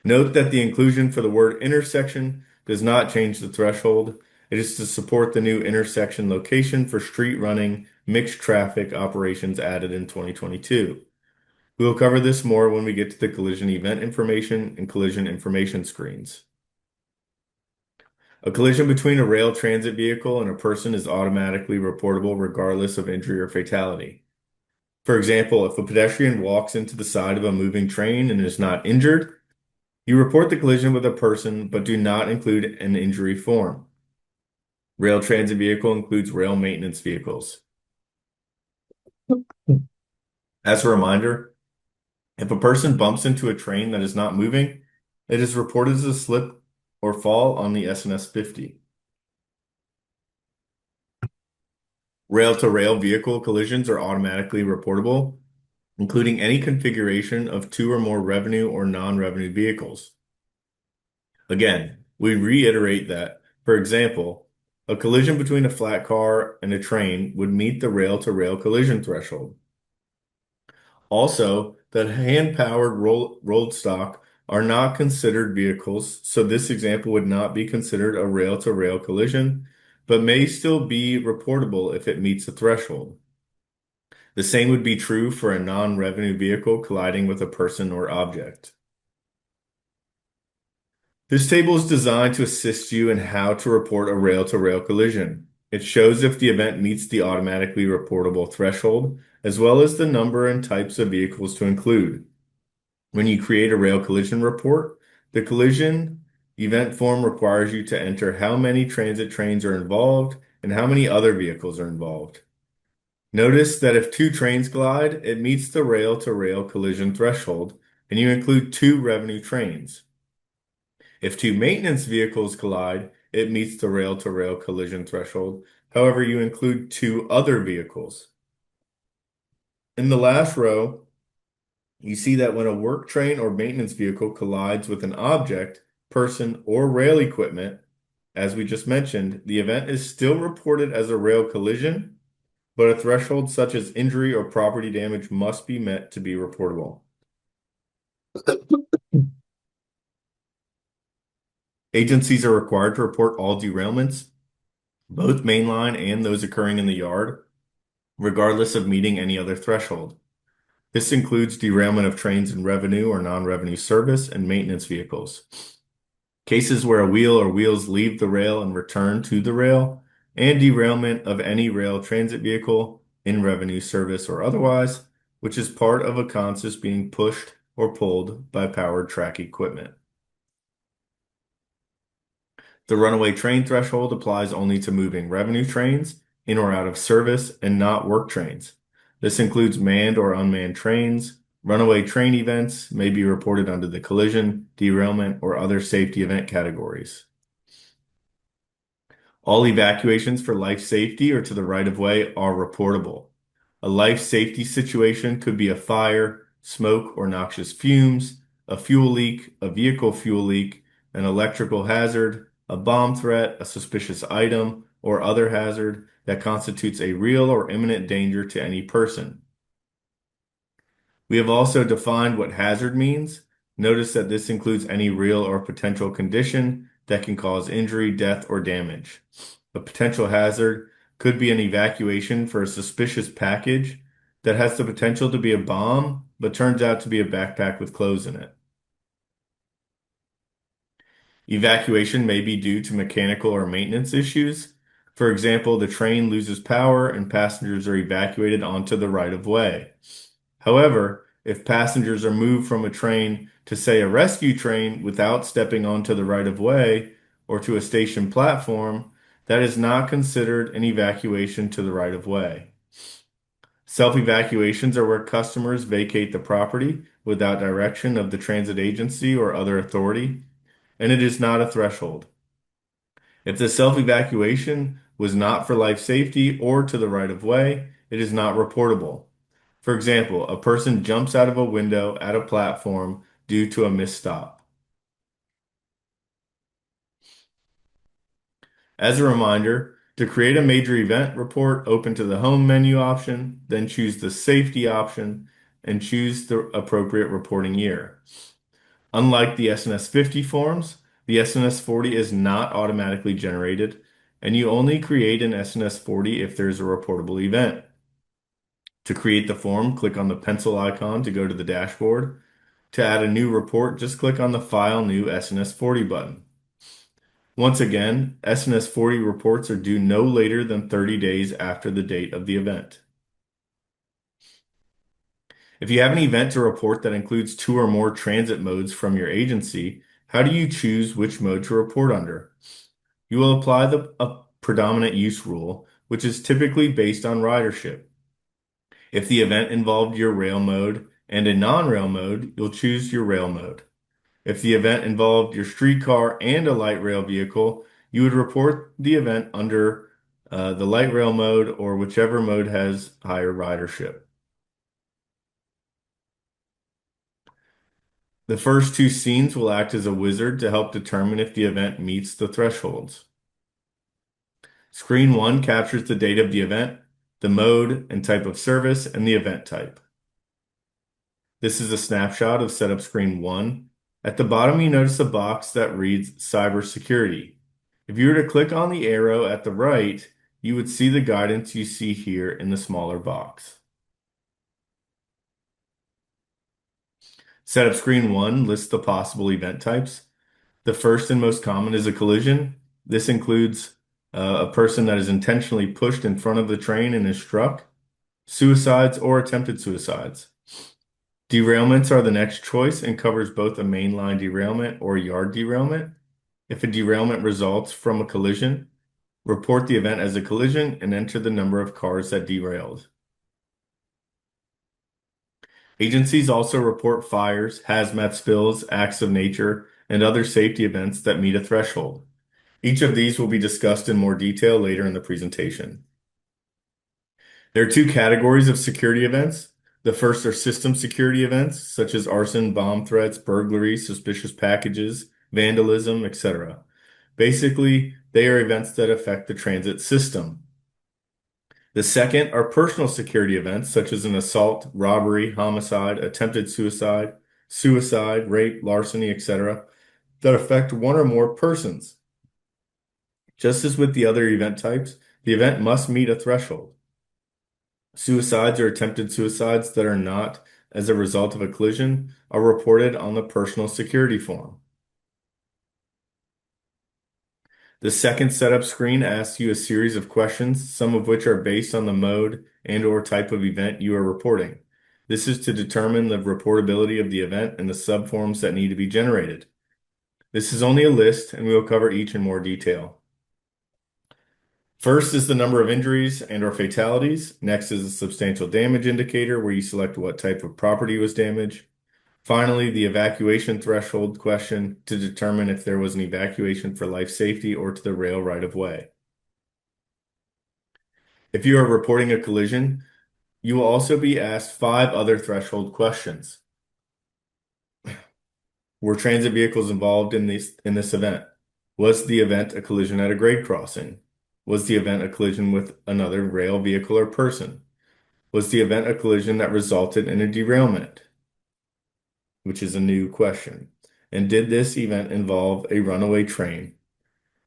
Note that the inclusion for the word intersection does not change the threshold. It is to support the new intersection location for street running mixed traffic operations added in 2022. We will cover this more when we get to the collision event information and collision information screens. A collision between a rail transit vehicle and a person is automatically reportable regardless of injury or fatality. For example, if a pedestrian walks into the side of a moving train and is not injured, you report the collision with a person but do not include an injury form. Rail transit vehicle includes rail maintenance vehicles. As a reminder, if a person bumps into a train that is not moving, it is reported as a slip or fall on the SNS 50. Rail-to-rail vehicle collisions are automatically reportable. including any configuration of two or more revenue or non-revenue vehicles. Again, we reiterate that, for example, a collision between a flat car and a train would meet the rail-to-rail collision threshold. Also, that hand-powered rolled stock are not considered vehicles, so this example would not be considered a rail-to-rail collision, but may still be reportable if it meets the threshold. The same would be true for a non-revenue vehicle colliding with a person or object. This table is designed to assist you in how to report a rail-to-rail collision. It shows if the event meets the automatically reportable threshold, as well as the number and types of vehicles to include. When you create a rail collision report, the collision event form requires you to enter how many transit trains are involved and how many other vehicles are involved. Notice that if two trains collide, it meets the rail-to-rail collision threshold, and you include two revenue trains. If two maintenance vehicles collide, it meets the rail-to-rail collision threshold. However, you include two other vehicles. In the last row, you see that when a work train or maintenance vehicle collides with an object, person, or rail equipment, as we just mentioned, the event is still reported as a rail collision, but a threshold such as injury or property damage must be met to be reportable. Agencies are required to report all derailments, both mainline and those occurring in the yard, regardless of meeting any other threshold. This includes derailment of trains in revenue or non-revenue service and maintenance vehicles. Cases where a wheel or wheels leave the rail and return to the rail, and derailment of any rail transit vehicle in revenue service or otherwise, which is part of a consist being pushed or pulled by powered track equipment. The runaway train threshold applies only to moving revenue trains in or out of service and not work trains. This includes manned or unmanned trains. Runaway train events may be reported under the collision, derailment, or other safety event categories. All evacuations for life safety or to the right of way are reportable. A life safety situation could be a fire, smoke or noxious fumes, a fuel leak, a vehicle fuel leak, an electrical hazard, a bomb threat, a suspicious item, or other hazard that constitutes a real or imminent danger to any person. We have also defined what hazard means. Notice that this includes any real or potential condition that can cause injury, death, or damage. A potential hazard could be an evacuation for a suspicious package that has the potential to be a bomb, but turns out to be a backpack with clothes in it. Evacuation may be due to mechanical or maintenance issues. For example, the train loses power and passengers are evacuated onto the right of way. However, if passengers are moved from a train to, say, a rescue train without stepping onto the right of way or to a station platform, that is not considered an evacuation to the right of way. Self-evacuations are where customers vacate the property without direction of the transit agency or other authority, and it is not a threshold. If the self-evacuation was not for life safety or to the right of way, it is not reportable. For example, a person jumps out of a window at a platform due to a misstop. As a reminder, to create a major event report, open to the Home menu option, then choose the Safety option, and choose the appropriate reporting year. Unlike the SNS 50 forms, the SNS 40 is not automatically generated, and you only create an SNS 40 if there is a reportable event. To create the form, click on the pencil icon to go to the dashboard. To add a new report, just click on the File New SNS 40 button. Once again, SNS 40 reports are due no later than 30 days after the date of the event. If you have an event to report that includes two or more transit modes from your agency, how do you choose which mode to report under? You will apply the predominant use rule, which is typically based on ridership. If the event involved your rail mode and a non-rail mode, you'll choose your rail mode. If the event involved your streetcar and a light rail vehicle, you would report the event under the light rail mode or whichever mode has higher ridership. The first two scenes will act as a wizard to help determine if the event meets the thresholds. Screen 1 captures the date of the event, the mode and type of service, and the event type. This is a snapshot of setup screen 1. At the bottom, you notice a box that reads Cybersecurity. If you were to click on the arrow at the right, you would see the guidance you see here in the smaller box. Setup screen 1 lists the possible event types. The first and most common is a collision. This includes a person that is intentionally pushed in front of the train and is struck, suicides, or attempted suicides. Derailments are the next choice and covers both a mainline derailment or a yard derailment. If a derailment results from a collision, report the event as a collision and enter the number of cars that derailed. Agencies also report fires, hazmat spills, acts of nature, and other safety events that meet a threshold. Each of these will be discussed in more detail later in the presentation. There are two categories of security events. The first are system security events, such as arson, bomb threats, burglary, suspicious packages, vandalism, etc. Basically, they are events that affect the transit system. The second are personal security events, such as an assault, robbery, homicide, attempted suicide, rape, larceny, etc., that affect one or more persons. Just as with the other event types, the event must meet a threshold. Suicides or attempted suicides that are not as a result of a collision are reported on the personal security form. The second setup screen asks you a series of questions, some of which are based on the mode and/or type of event you are reporting. This is to determine the reportability of the event and the subforms that need to be generated. This is only a list, and we will cover each in more detail. First is the number of injuries and/or fatalities. Next is a substantial damage indicator, where you select what type of property was damaged. Finally, the evacuation threshold question to determine if there was an evacuation for life safety or to the rail right of way. If you are reporting a collision, you will also be asked 5 other threshold questions. Were transit vehicles involved in this event? Was the event a collision at a grade crossing? Was the event a collision with another rail vehicle or person? Was the event a collision that resulted in a derailment? Which is a new question. And did this event involve a runaway train?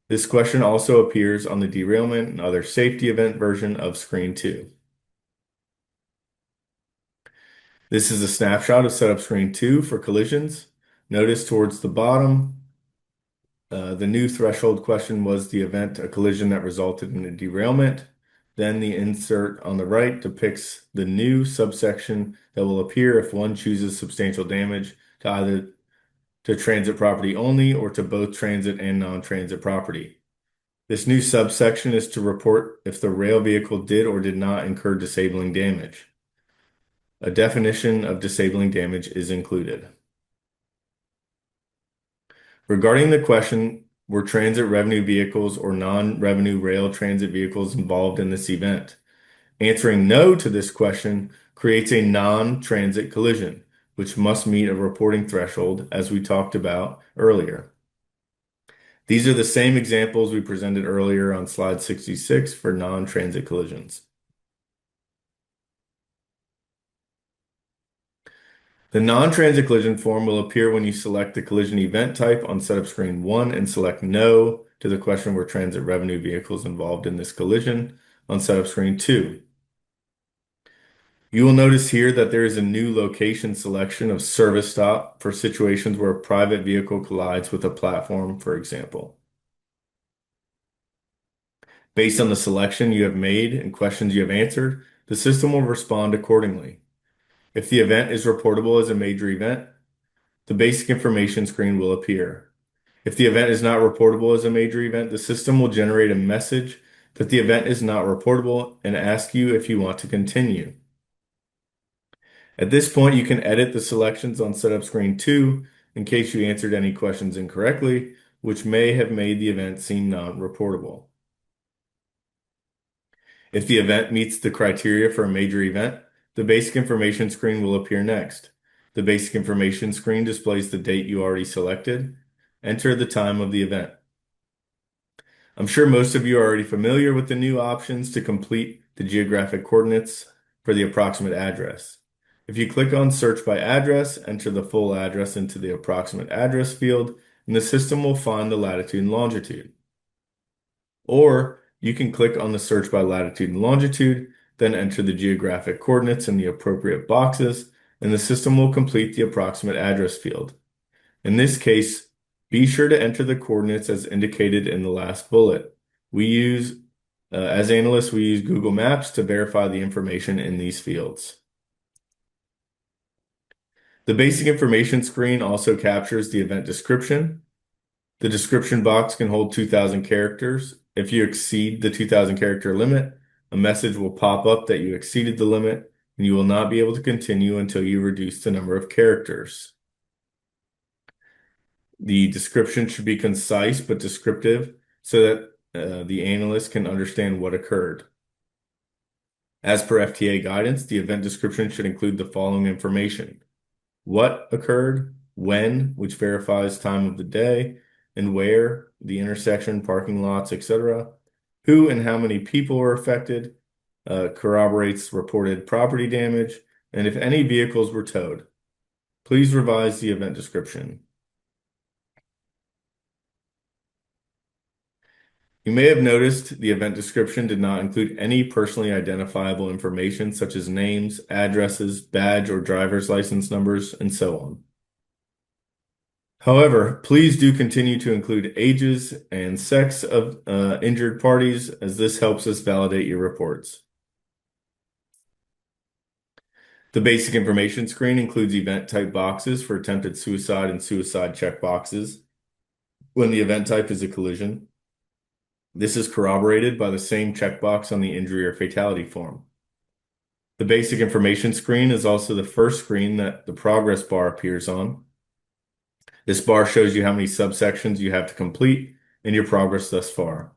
This question also appears on the derailment and other safety event version of screen 2. This is a snapshot of setup screen 2 for collisions. Notice towards the bottom, the new threshold question was the event a collision that resulted in a derailment. Then the insert on the right depicts the new subsection that will appear if one chooses substantial damage to either to transit property only or to both transit and non-transit property. This new subsection is to report if the rail vehicle did or did not incur disabling damage. A definition of disabling damage is included. Regarding the question, were transit revenue vehicles or non-revenue rail transit vehicles involved in this event? Answering no to this question creates a non-transit collision, which must meet a reporting threshold, as we talked about earlier. These are the same examples we presented earlier on slide 66 for non-transit collisions. The non-transit collision form will appear when you select the collision event type on setup screen 1 and select no to the question were transit revenue vehicles involved in this collision on setup screen 2. You will notice here that there is a new location selection of service stop for situations where a private vehicle collides with a platform, for example. Based on the selection you have made and questions you have answered, the system will respond accordingly. If the event is reportable as a major event, the basic information screen will appear. If the event is not reportable as a major event, the system will generate a message that the event is not reportable and ask you if you want to continue. At this point, you can edit the selections on setup screen 2 in case you answered any questions incorrectly, which may have made the event seem non-reportable. If the event meets the criteria for a major event, the basic information screen will appear next. The basic information screen displays the date you already selected. Enter the time of the event. I'm sure most of you are already familiar with the new options to complete the geographic coordinates for the approximate address. If you click on Search by Address, enter the full address into the approximate address field, and the system will find the latitude and longitude. Or you can click on the Search by Latitude and Longitude, then enter the geographic coordinates in the appropriate boxes, and the system will complete the approximate address field. In this case, be sure to enter the coordinates as indicated in the last bullet. As analysts, we use Google Maps to verify the information in these fields. The basic information screen also captures the event description. The description box can hold 2,000 characters. If you exceed the 2,000 character limit, a message will pop up that you exceeded the limit, and you will not be able to continue until you reduce the number of characters. The description should be concise but descriptive so that the analyst can understand what occurred. As per FTA guidance, the event description should include the following information: what occurred, when, which verifies time of the day, and where, the intersection, parking lots, etc. Who and how many people were affected, corroborates reported property damage, and if any vehicles were towed. Please revise the event description. You may have noticed the event description did not include any personally identifiable information such as names, addresses, badge or driver's license numbers, and so on. However, please do continue to include ages and sex of injured parties, as this helps us validate your reports. The basic information screen includes event type boxes for attempted suicide and suicide checkboxes when the event type is a collision. This is corroborated by the same checkbox on the injury or fatality form. The basic information screen is also the first screen that the progress bar appears on. This bar shows you how many subsections you have to complete and your progress thus far.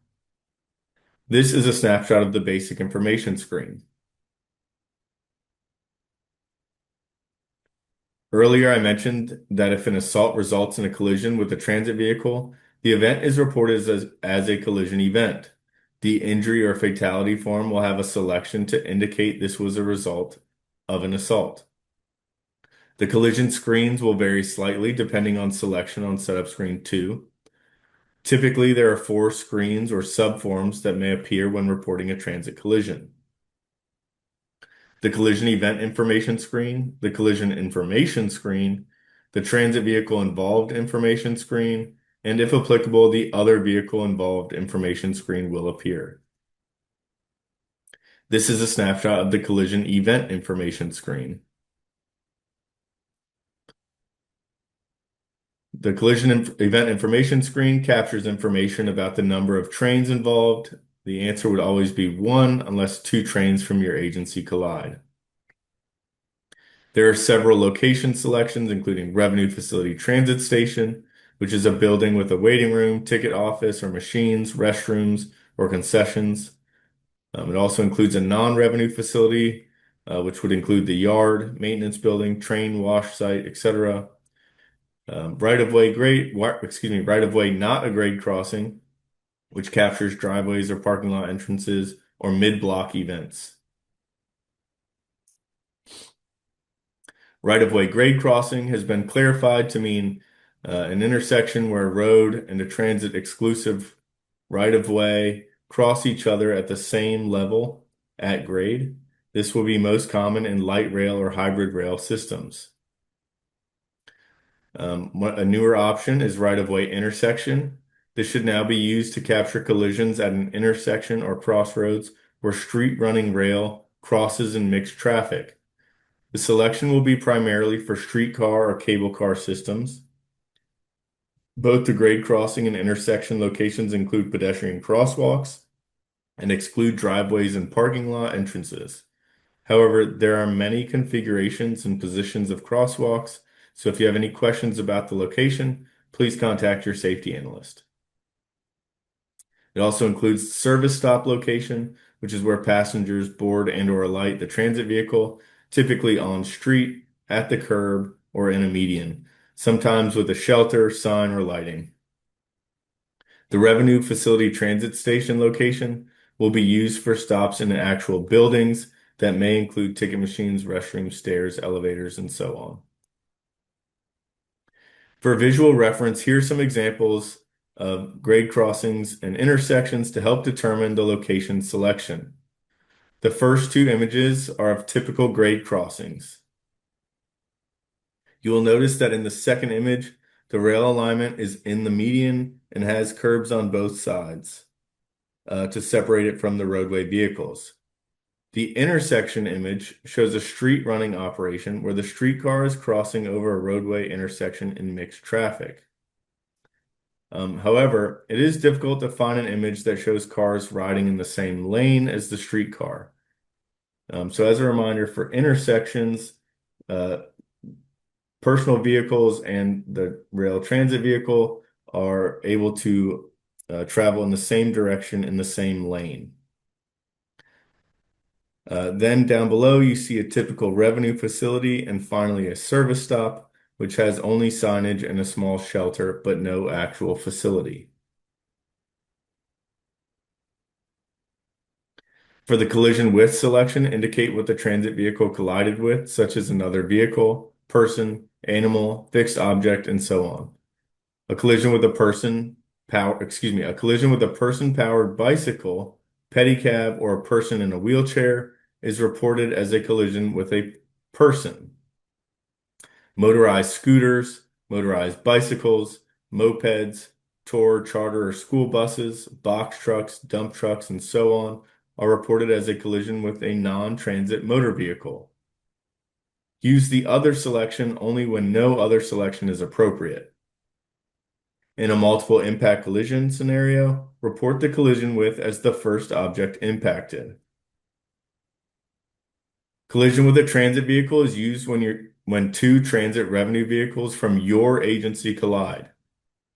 This is a snapshot of the basic information screen. Earlier, I mentioned that if an assault results in a collision with a transit vehicle, the event is reported as a collision event. The injury or fatality form will have a selection to indicate this was a result of an assault. The collision screens will vary slightly depending on selection on setup screen 2. Typically, there are 4 screens or subforms that may appear when reporting a transit collision: the collision event information screen, the collision information screen, the transit vehicle involved information screen, and if applicable, the other vehicle involved information screen will appear. This is a snapshot of the collision event information screen. The collision event information screen captures information about the number of trains involved. The answer would always be 1 unless 2 trains from your agency collide. There are several location selections, including Revenue Facility Transit Station, which is a building with a waiting room, ticket office or machines, restrooms, or concessions. It also includes a non-revenue facility, which would include the yard, maintenance building, train wash site, etc. Right-of-way not a grade crossing, which captures driveways or parking lot entrances or mid-block events. Right-of-way grade crossing has been clarified to mean an intersection where a road and a transit exclusive right-of-way cross each other at the same level at grade. This will be most common in light rail or hybrid rail systems. A newer option is right-of-way intersection. This should now be used to capture collisions at an intersection or crossroads where street-running rail crosses in mixed traffic. The selection will be primarily for streetcar or cable car systems. Both the grade crossing and intersection locations include pedestrian crosswalks and exclude driveways and parking lot entrances. However, there are many configurations and positions of crosswalks, so if you have any questions about the location, please contact your safety analyst. It also includes service stop location, which is where passengers board and or alight the transit vehicle, typically on street, at the curb, or in a median, sometimes with a shelter, sign, or lighting. The Revenue Facility Transit Station location will be used for stops in actual buildings that may include ticket machines, restrooms, stairs, elevators, and so on. For visual reference, here are some examples of grade crossings and intersections to help determine the location selection. The first two images are of typical grade crossings. You will notice that in the second image, the rail alignment is in the median and has curbs on both sides to separate it from the roadway vehicles. The intersection image shows a street running operation where the streetcar is crossing over a roadway intersection in mixed traffic. However, it is difficult to find an image that shows cars riding in the same lane as the streetcar. So as a reminder, for intersections, personal vehicles and the rail transit vehicle are able to travel in the same direction in the same lane. Then down below, you see a typical revenue facility and finally a service stop, which has only signage and a small shelter, but no actual facility. For the collision with selection, indicate what the transit vehicle collided with, such as another vehicle, person, animal, fixed object, and so on. A collision with a person-powered bicycle, pedicab, or a person in a wheelchair is reported as a collision with a person. Motorized scooters, motorized bicycles, mopeds, tour, charter, or school buses, box trucks, dump trucks, and so on are reported as a collision with a non-transit motor vehicle. Use the other selection only when no other selection is appropriate. In a multiple impact collision scenario, report the collision with as the first object impacted. Collision with a transit vehicle is used when two transit revenue vehicles from your agency collide.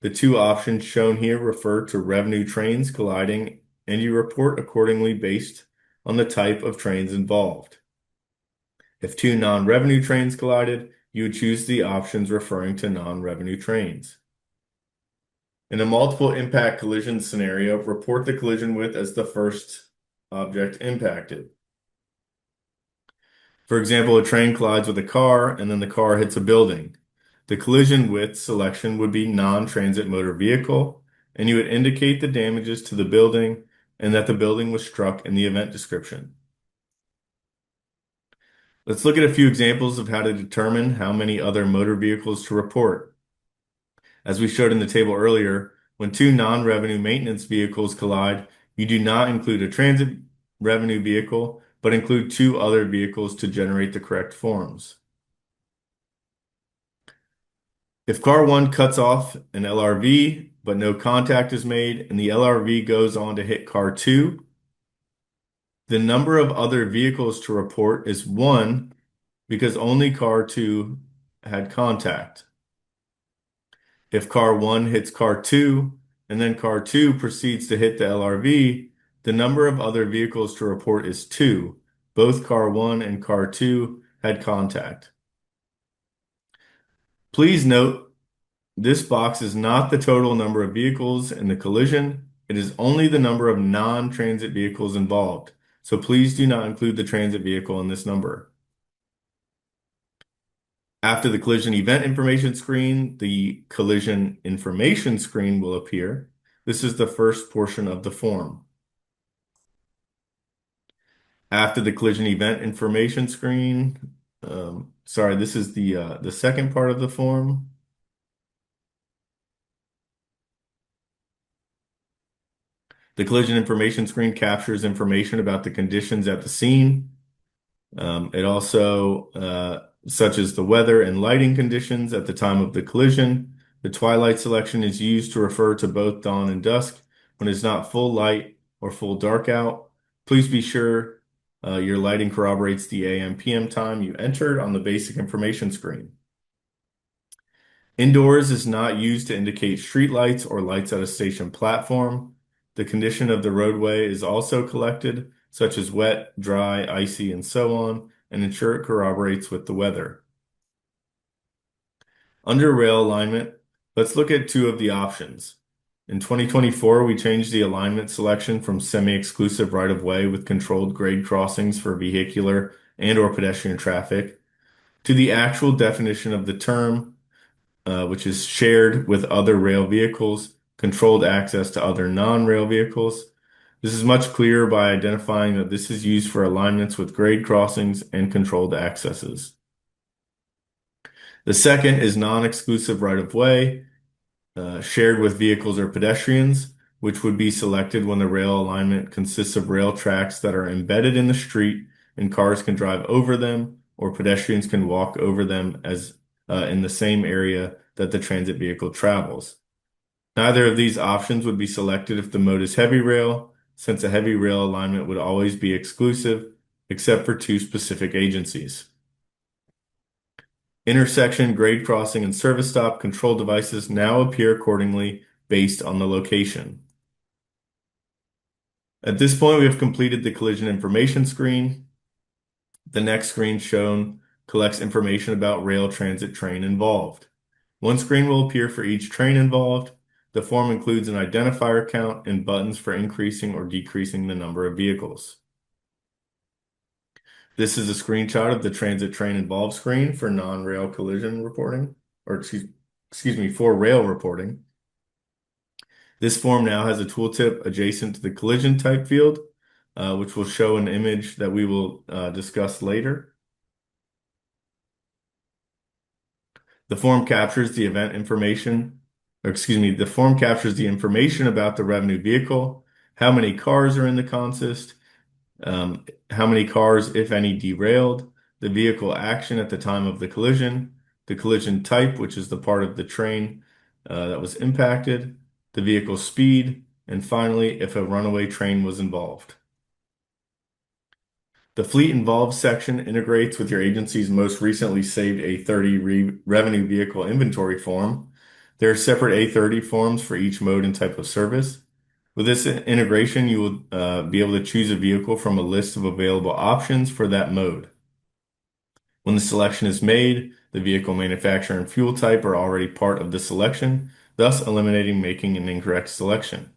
The two options shown here refer to revenue trains colliding, and you report accordingly based on the type of trains involved. If two non-revenue trains collided, you would choose the options referring to non-revenue trains. In a multiple impact collision scenario, report the collision with as the first object impacted. For example, a train collides with a car and then the car hits a building. The collision with selection would be non-transit motor vehicle, and you would indicate the damages to the building and that the building was struck in the event description. Let's look at a few examples of how to determine how many other motor vehicles to report. As we showed in the table earlier, when two non-revenue maintenance vehicles collide, you do not include a transit revenue vehicle, but include two other vehicles to generate the correct forms. If car 1 cuts off an LRV, but no contact is made, and the LRV goes on to hit car 2, the number of other vehicles to report is 1 because only car 2 had contact. If car 1 hits car 2, and then car 2 proceeds to hit the LRV, the number of other vehicles to report is 2. Both car 1 and car 2 had contact. Please note, this box is not the total number of vehicles in the collision. It is only the number of non-transit vehicles involved. So please do not include the transit vehicle in this number. After the collision event information screen, the collision information screen will appear. This is the first portion of the form. After the collision event information screen, this is the second part of the form. The collision information screen captures information about the conditions at the scene. It also, such as the weather and lighting conditions at the time of the collision. The twilight selection is used to refer to both dawn and dusk when it's not full light or full dark out. Please be sure your lighting corroborates the AM/PM time you entered on the basic information screen. Indoors is not used to indicate street lights or lights at a station platform. The condition of the roadway is also collected, such as wet, dry, icy, and so on, and ensure it corroborates with the weather. Under rail alignment, let's look at two of the options. In 2024, we changed the alignment selection from semi-exclusive right-of-way with controlled grade crossings for vehicular and/or pedestrian traffic to the actual definition of the term, which is shared with other rail vehicles, controlled access to other non-rail vehicles. This is much clearer by identifying that this is used for alignments with grade crossings and controlled accesses. The second is non-exclusive right-of-way, shared with vehicles or pedestrians, which would be selected when the rail alignment consists of rail tracks that are embedded in the street and cars can drive over them or pedestrians can walk over them as in the same area that the transit vehicle travels. Neither of these options would be selected if the mode is heavy rail, since a heavy rail alignment would always be exclusive, except for two specific agencies. Intersection, grade crossing, and service stop control devices now appear accordingly based on the location. At this point, we have completed the collision information screen. The next screen shown collects information about rail transit train involved. One screen will appear for each train involved. The form includes an identifier count and buttons for increasing or decreasing the number of vehicles. This is a screenshot of the transit train involved screen for non-rail collision reporting, or excuse me, for rail reporting. This form now has a tooltip adjacent to the collision type field, which will show an image that we will discuss later. The form captures the event information, the form captures the information about the revenue vehicle, how many cars are in the consist, how many cars, if any, derailed, the vehicle action at the time of the collision type, which is the part of the train that was impacted, the vehicle speed, and finally, if a runaway train was involved. The fleet involved section integrates with your agency's most recently saved A30 revenue vehicle inventory form. There are separate A30 forms for each mode and type of service. With this integration, you will be able to choose a vehicle from a list of available options for that mode. When the selection is made, the vehicle manufacturer and fuel type are already part of the selection, thus eliminating making an incorrect selection.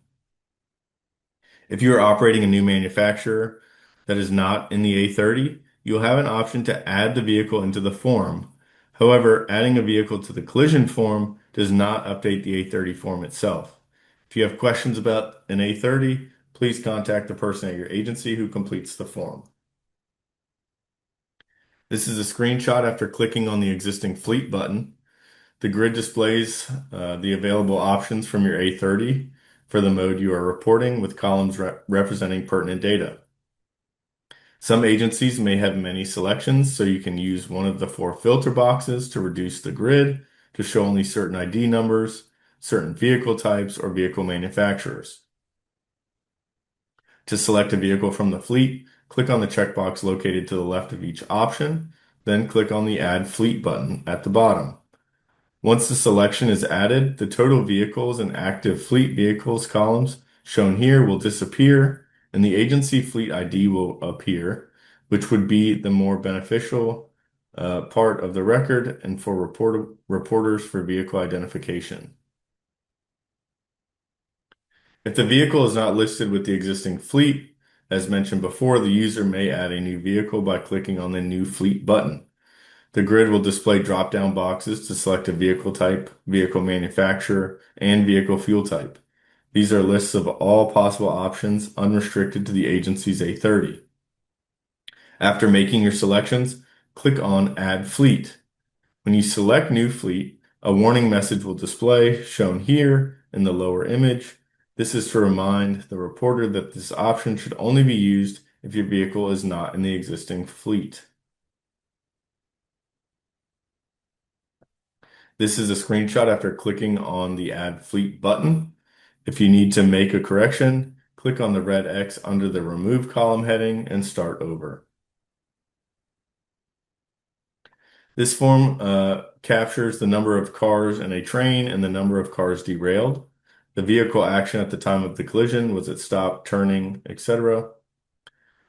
If you are operating a new manufacturer that is not in the A30, you'll have an option to add the vehicle into the form. However, adding a vehicle to the collision form does not update the A30 form itself. If you have questions about an A30, please contact the person at your agency who completes the form. This is a screenshot after clicking on the existing fleet button. The grid displays the available options from your A30 for the mode you are reporting, with columns representing pertinent data. Some agencies may have many selections, so you can use one of the 4 filter boxes to reduce the grid to show only certain ID numbers, certain vehicle types, or vehicle manufacturers. To select a vehicle from the fleet, click on the checkbox located to the left of each option, then click on the Add Fleet button at the bottom. Once the selection is added, the total vehicles and active fleet vehicles columns shown here will disappear, and the agency fleet ID will appear, which would be the more beneficial part of the record and for reporters for vehicle identification. If the vehicle is not listed with the existing fleet, as mentioned before, the user may add a new vehicle by clicking on the New Fleet button. The grid will display drop-down boxes to select a vehicle type, vehicle manufacturer, and vehicle fuel type. These are lists of all possible options unrestricted to the agency's A30. After making your selections, click on Add Fleet. When you select New Fleet, a warning message will display, shown here in the lower image. This is to remind the reporter that this option should only be used if your vehicle is not in the existing fleet. This is a screenshot after clicking on the Add Fleet button. If you need to make a correction, click on the red X under the Remove column heading and start over. This form captures the number of cars in a train and the number of cars derailed. The vehicle action at the time of the collision, was it stopped, turning, etc.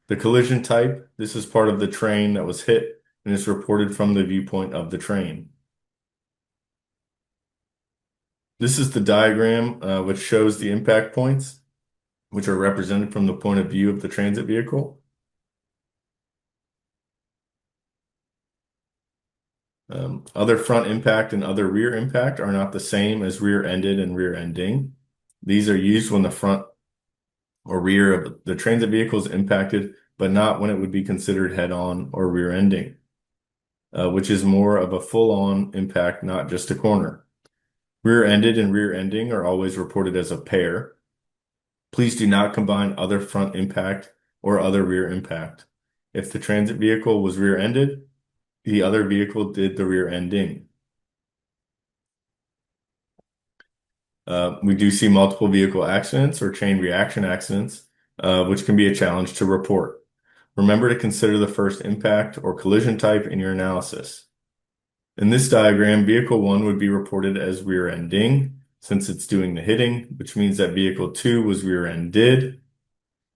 The collision type, this is part of the train that was hit and is reported from the viewpoint of the train. This is the diagram which shows the impact points, which are represented from the point of view of the transit vehicle. Other front impact and other rear impact are not the same as rear-ended and rear-ending. These are used when the front or rear of the transit vehicle is impacted, but not when it would be considered head-on or rear-ending, which is more of a full-on impact, not just a corner. Rear-ended and rear-ending are always reported as a pair. Please do not combine other front impact or other rear impact. If the transit vehicle was rear-ended, the other vehicle did the rear-ending. We do see multiple vehicle accidents or chain reaction accidents, which can be a challenge to report. Remember to consider the first impact or collision type in your analysis. In this diagram, vehicle 1 would be reported as rear-ending since it's doing the hitting, which means that vehicle 2 was rear-ended,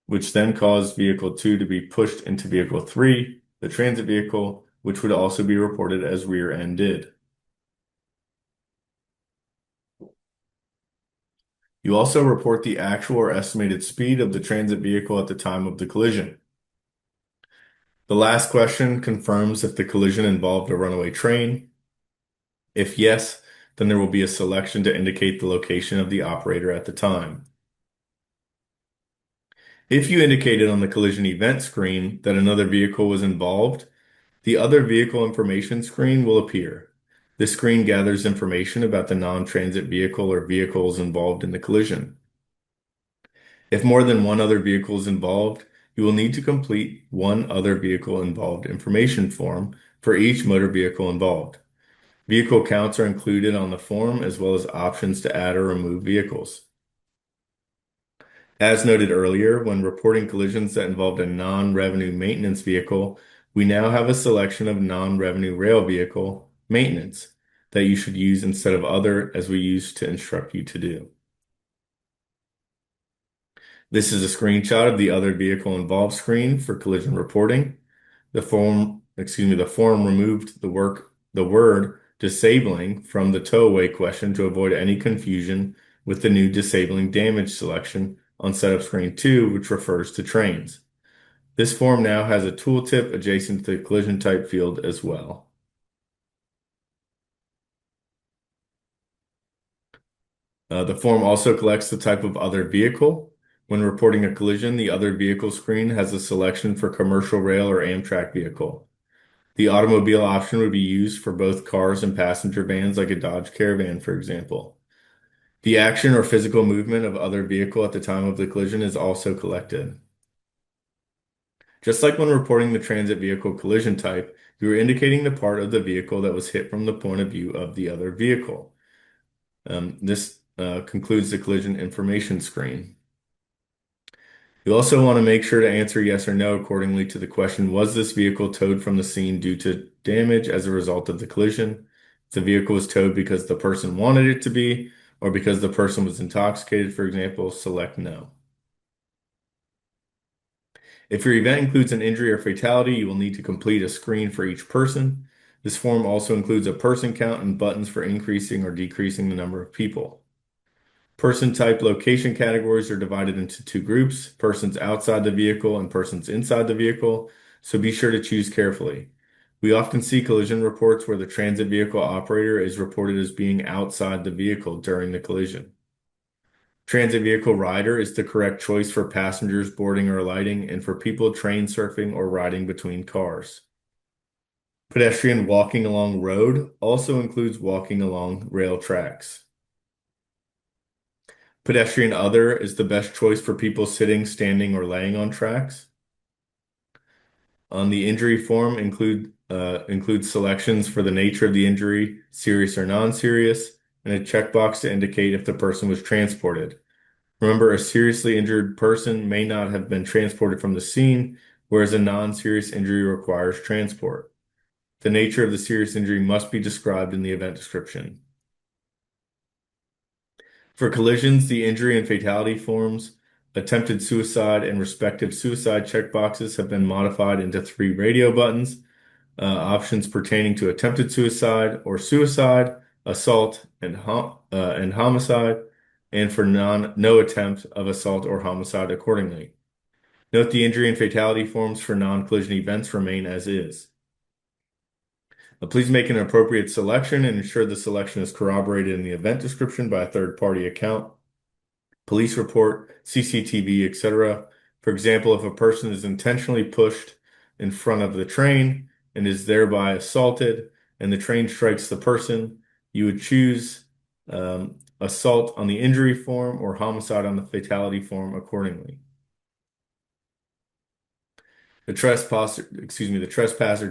which then caused vehicle 2 to be pushed into vehicle 3, the transit vehicle, which would also be reported as rear-ended. You also report the actual or estimated speed of the transit vehicle at the time of the collision. The last question confirms if the collision involved a runaway train. If yes, then there will be a selection to indicate the location of the operator at the time. If you indicated on the collision event screen that another vehicle was involved, the other vehicle information screen will appear. This screen gathers information about the non-transit vehicle or vehicles involved in the collision. If more than one other vehicle is involved, you will need to complete one other vehicle involved information form for each motor vehicle involved. Vehicle counts are included on the form as well as options to add or remove vehicles. As noted earlier, when reporting collisions that involved a non-revenue maintenance vehicle, we now have a selection of non-revenue rail vehicle maintenance that you should use instead of other as we used to instruct you to do. This is a screenshot of the other vehicle involved screen for collision reporting. The form removed the word disabling from the towaway question to avoid any confusion with the new disabling damage selection on setup screen 2, which refers to trains. This form now has a tooltip adjacent to the collision type field as well. The form also collects the type of other vehicle. When reporting a collision, the other vehicle screen has a selection for commercial rail or Amtrak vehicle. The automobile option would be used for both cars and passenger vans like a Dodge Caravan, for example. The action or physical movement of other vehicle at the time of the collision is also collected. Just like when reporting the transit vehicle collision type, you are indicating the part of the vehicle that was hit from the point of view of the other vehicle. This concludes the collision information screen. You also want to make sure to answer yes or no accordingly to the question, was this vehicle towed from the scene due to damage as a result of the collision? If the vehicle was towed because the person wanted it to be, or because the person was intoxicated, for example, select no. If your event includes an injury or fatality, you will need to complete a screen for each person. This form also includes a person count and buttons for increasing or decreasing the number of people. Person type location categories are divided into two groups, persons outside the vehicle and persons inside the vehicle, so be sure to choose carefully. We often see collision reports where the transit vehicle operator is reported as being outside the vehicle during the collision. Transit vehicle rider is the correct choice for passengers boarding or alighting and for people train surfing or riding between cars. Pedestrian walking along road also includes walking along rail tracks. Pedestrian other is the best choice for people sitting, standing, or laying on tracks. On the injury form includes selections for the nature of the injury, serious or non-serious, and a checkbox to indicate if the person was transported. Remember, a seriously injured person may not have been transported from the scene, whereas a non-serious injury requires transport. The nature of the serious injury must be described in the event description. For collisions, the injury and fatality forms, attempted suicide, and respective suicide checkboxes have been modified into 3 radio buttons. Options pertaining to attempted suicide or suicide assault, and homicide, and for no attempt of assault or homicide accordingly. Note the injury and fatality forms for non-collision events remain as is. Please make an appropriate selection and ensure the selection is corroborated in the event description by a third-party account, police report, CCTV, etc. For example, if a person is intentionally pushed in front of the train and is thereby assaulted and the train strikes the person, you would choose assault on the injury form or homicide on the fatality form accordingly. The trespasser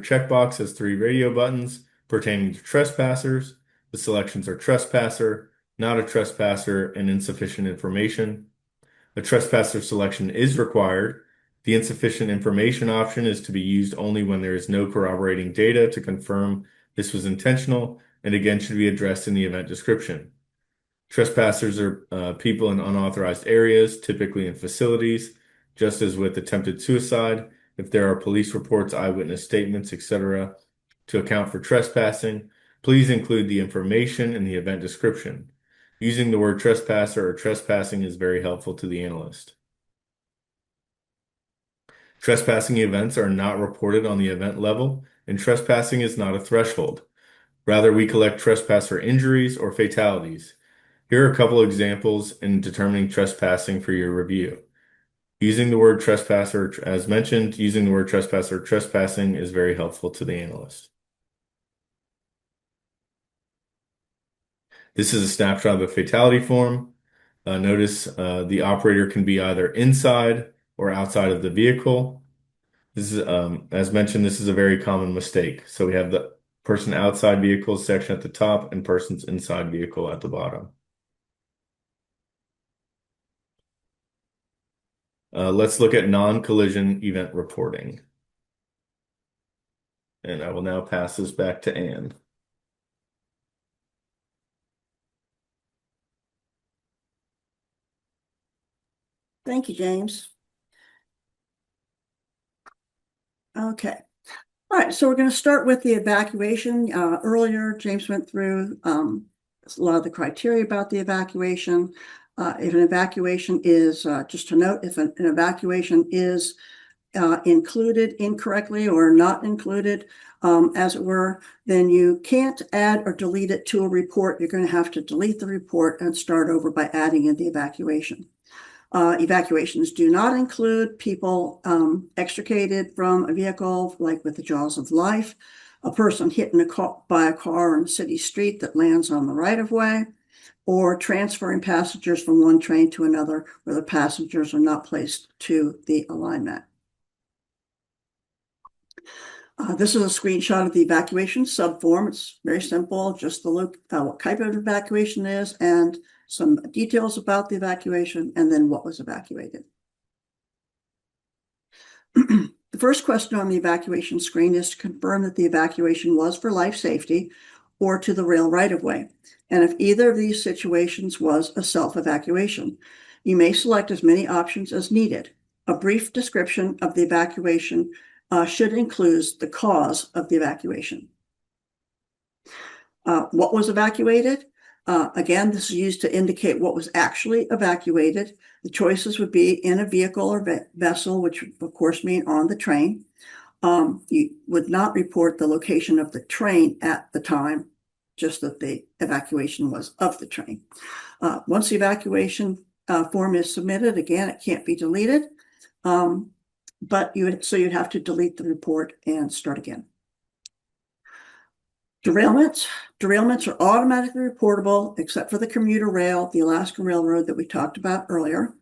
checkbox has 3 radio buttons pertaining to trespassers. The selections are trespasser, not a trespasser, and insufficient information. A trespasser selection is required. The insufficient information option is to be used only when there is no corroborating data to confirm this was intentional, and again should be addressed in the event description. Trespassers are people in unauthorized areas, typically in facilities, just as with attempted suicide. If there are police reports, eyewitness statements, etc., to account for trespassing, please include the information in the event description. Using the word trespasser or trespassing is very helpful to the analyst. Trespassing events are not reported on the event level, and trespassing is not a threshold. Rather, we collect trespasser injuries or fatalities. Here are a couple of examples in determining trespassing for your review. Using the word trespasser, as mentioned, using the word trespasser or trespassing is very helpful to the analyst. This is a snapshot of the fatality form. Notice the operator can be either inside or outside of the vehicle. This is, as mentioned, this is a very common mistake. So we have the person outside vehicle section at the top and persons inside vehicle at the bottom. Let's look at non-collision event reporting. And I will now pass this back to Anne. Thank you, James. Okay. All right, so we're going to start with the evacuation. Earlier, James went through a lot of the criteria about the evacuation. If an evacuation is, just to note, if an evacuation is included incorrectly or not included, as it were, then you can't add or delete it to a report. You're going to have to delete the report and start over by adding in the evacuation. Evacuations do not include people extricated from a vehicle, like with the jaws of life, a person hit by a car on a city street that lands on the right-of-way, or transferring passengers from one train to another where the passengers are not placed to the alignment. This is a screenshot of the evacuation subform. It's very simple, just the look what type of evacuation is and some details about the evacuation and then what was evacuated. The first question on the evacuation screen is to confirm that the evacuation was for life safety or to the rail right-of-way, and if either of these situations was a self-evacuation. You may select as many options as needed. A brief description of the evacuation should include the cause of the evacuation. What was evacuated? Again, this is used to indicate what was actually evacuated. The choices would be in a vehicle or vessel, which of course mean on the train. You would not report the location of the train at the time, just that the evacuation was of the train. Once the evacuation form is submitted, again, it can't be deleted. But you'd have to delete the report and start again. Derailments are automatically reportable except for the Commuter Rail, the Alaska Railroad that we talked about earlier.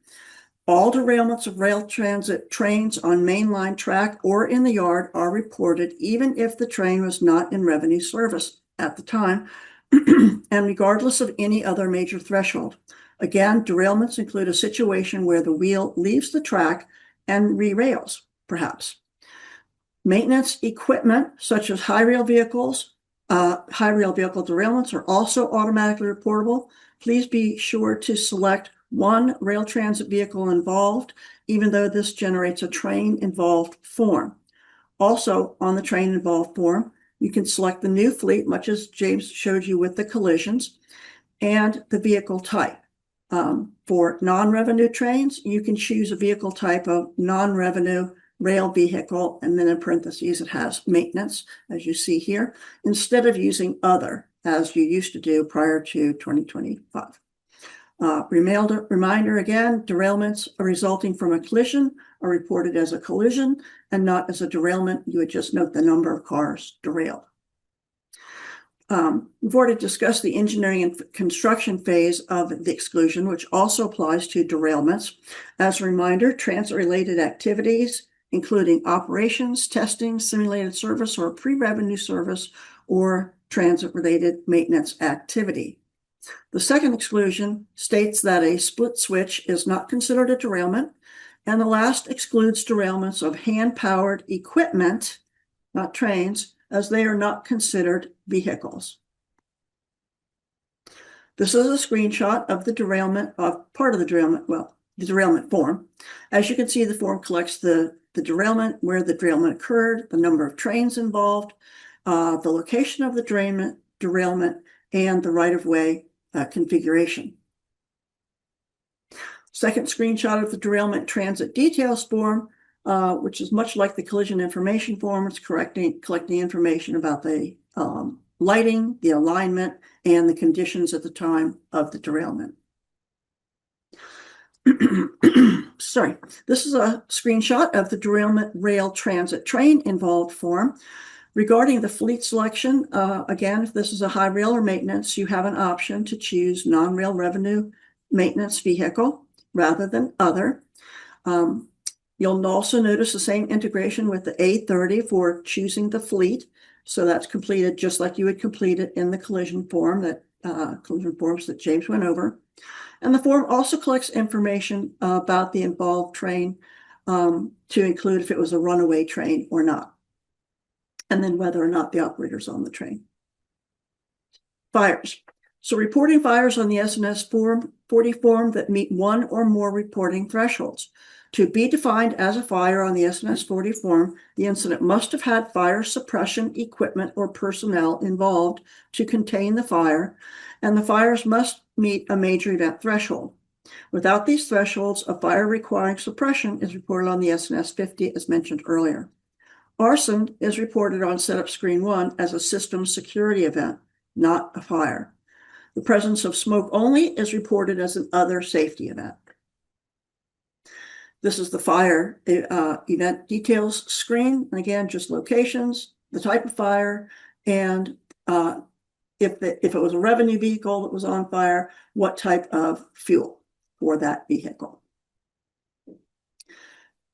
All derailments of rail transit trains on mainline track or in the yard are reported even if the train was not in revenue service at the time and regardless of any other major threshold. Again, derailments include a situation where the wheel leaves the track and re-rails, perhaps. Maintenance equipment, such as high rail vehicle derailments are also automatically reportable. Please be sure to select one rail transit vehicle involved, even though this generates a train involved form. Also on the train involved form, You can select the new fleet, much as James showed you with the collisions, and the vehicle type. For non-revenue trains, you can choose a vehicle type of non-revenue rail vehicle, and then in parentheses it has maintenance, as you see here, instead of using other, as you used to do prior to 2025. Reminder again, derailments resulting from a collision are reported as a collision and not as a derailment. You would just note the number of cars derailed. We've already discussed the engineering and construction phase of the exclusion, which also applies to derailments. As a reminder, transit-related activities, including operations, testing, simulated service, or pre-revenue service, or transit-related maintenance activity. The second exclusion states that a split switch is not considered a derailment, and the last excludes derailments of hand-powered equipment, not trains, as they are not considered vehicles. This is a screenshot of the derailment, part of the derailment, well, the derailment form. As you can see, the form collects the derailment, where the derailment occurred, the number of trains involved, the location of the derailment, and the right-of-way configuration. Second screenshot of the derailment transit details form, which is much like the collision information form. It's collecting information about the lighting, the alignment, and the conditions at the time of the derailment. Sorry, this is a screenshot of the derailment rail transit train involved form. Regarding the fleet selection, again, if this is a high rail or maintenance, you have an option to choose non-rail revenue maintenance vehicle rather than other. You'll also notice the same integration with the A30 for choosing the fleet. So that's completed just like you would complete it in the collision forms that James went over. And the form also collects information about the involved train to include if it was a runaway train or not, and then whether or not the operator's on the train. Fires. So reporting fires on the SNS form 40 form that meet one or more reporting thresholds. To be defined as a fire on the SNS 40 form, the incident must have had fire suppression equipment or personnel involved to contain the fire, and the fires must meet a major event threshold. Without these thresholds, a fire requiring suppression is reported on the SNS 50 as mentioned earlier. Arson is reported on setup screen 1 as a system security event, not a fire. The presence of smoke only is reported as an other safety event. This is the fire event details screen. And again, just locations, the type of fire, and if it was a revenue vehicle that was on fire, what type of fuel for that vehicle.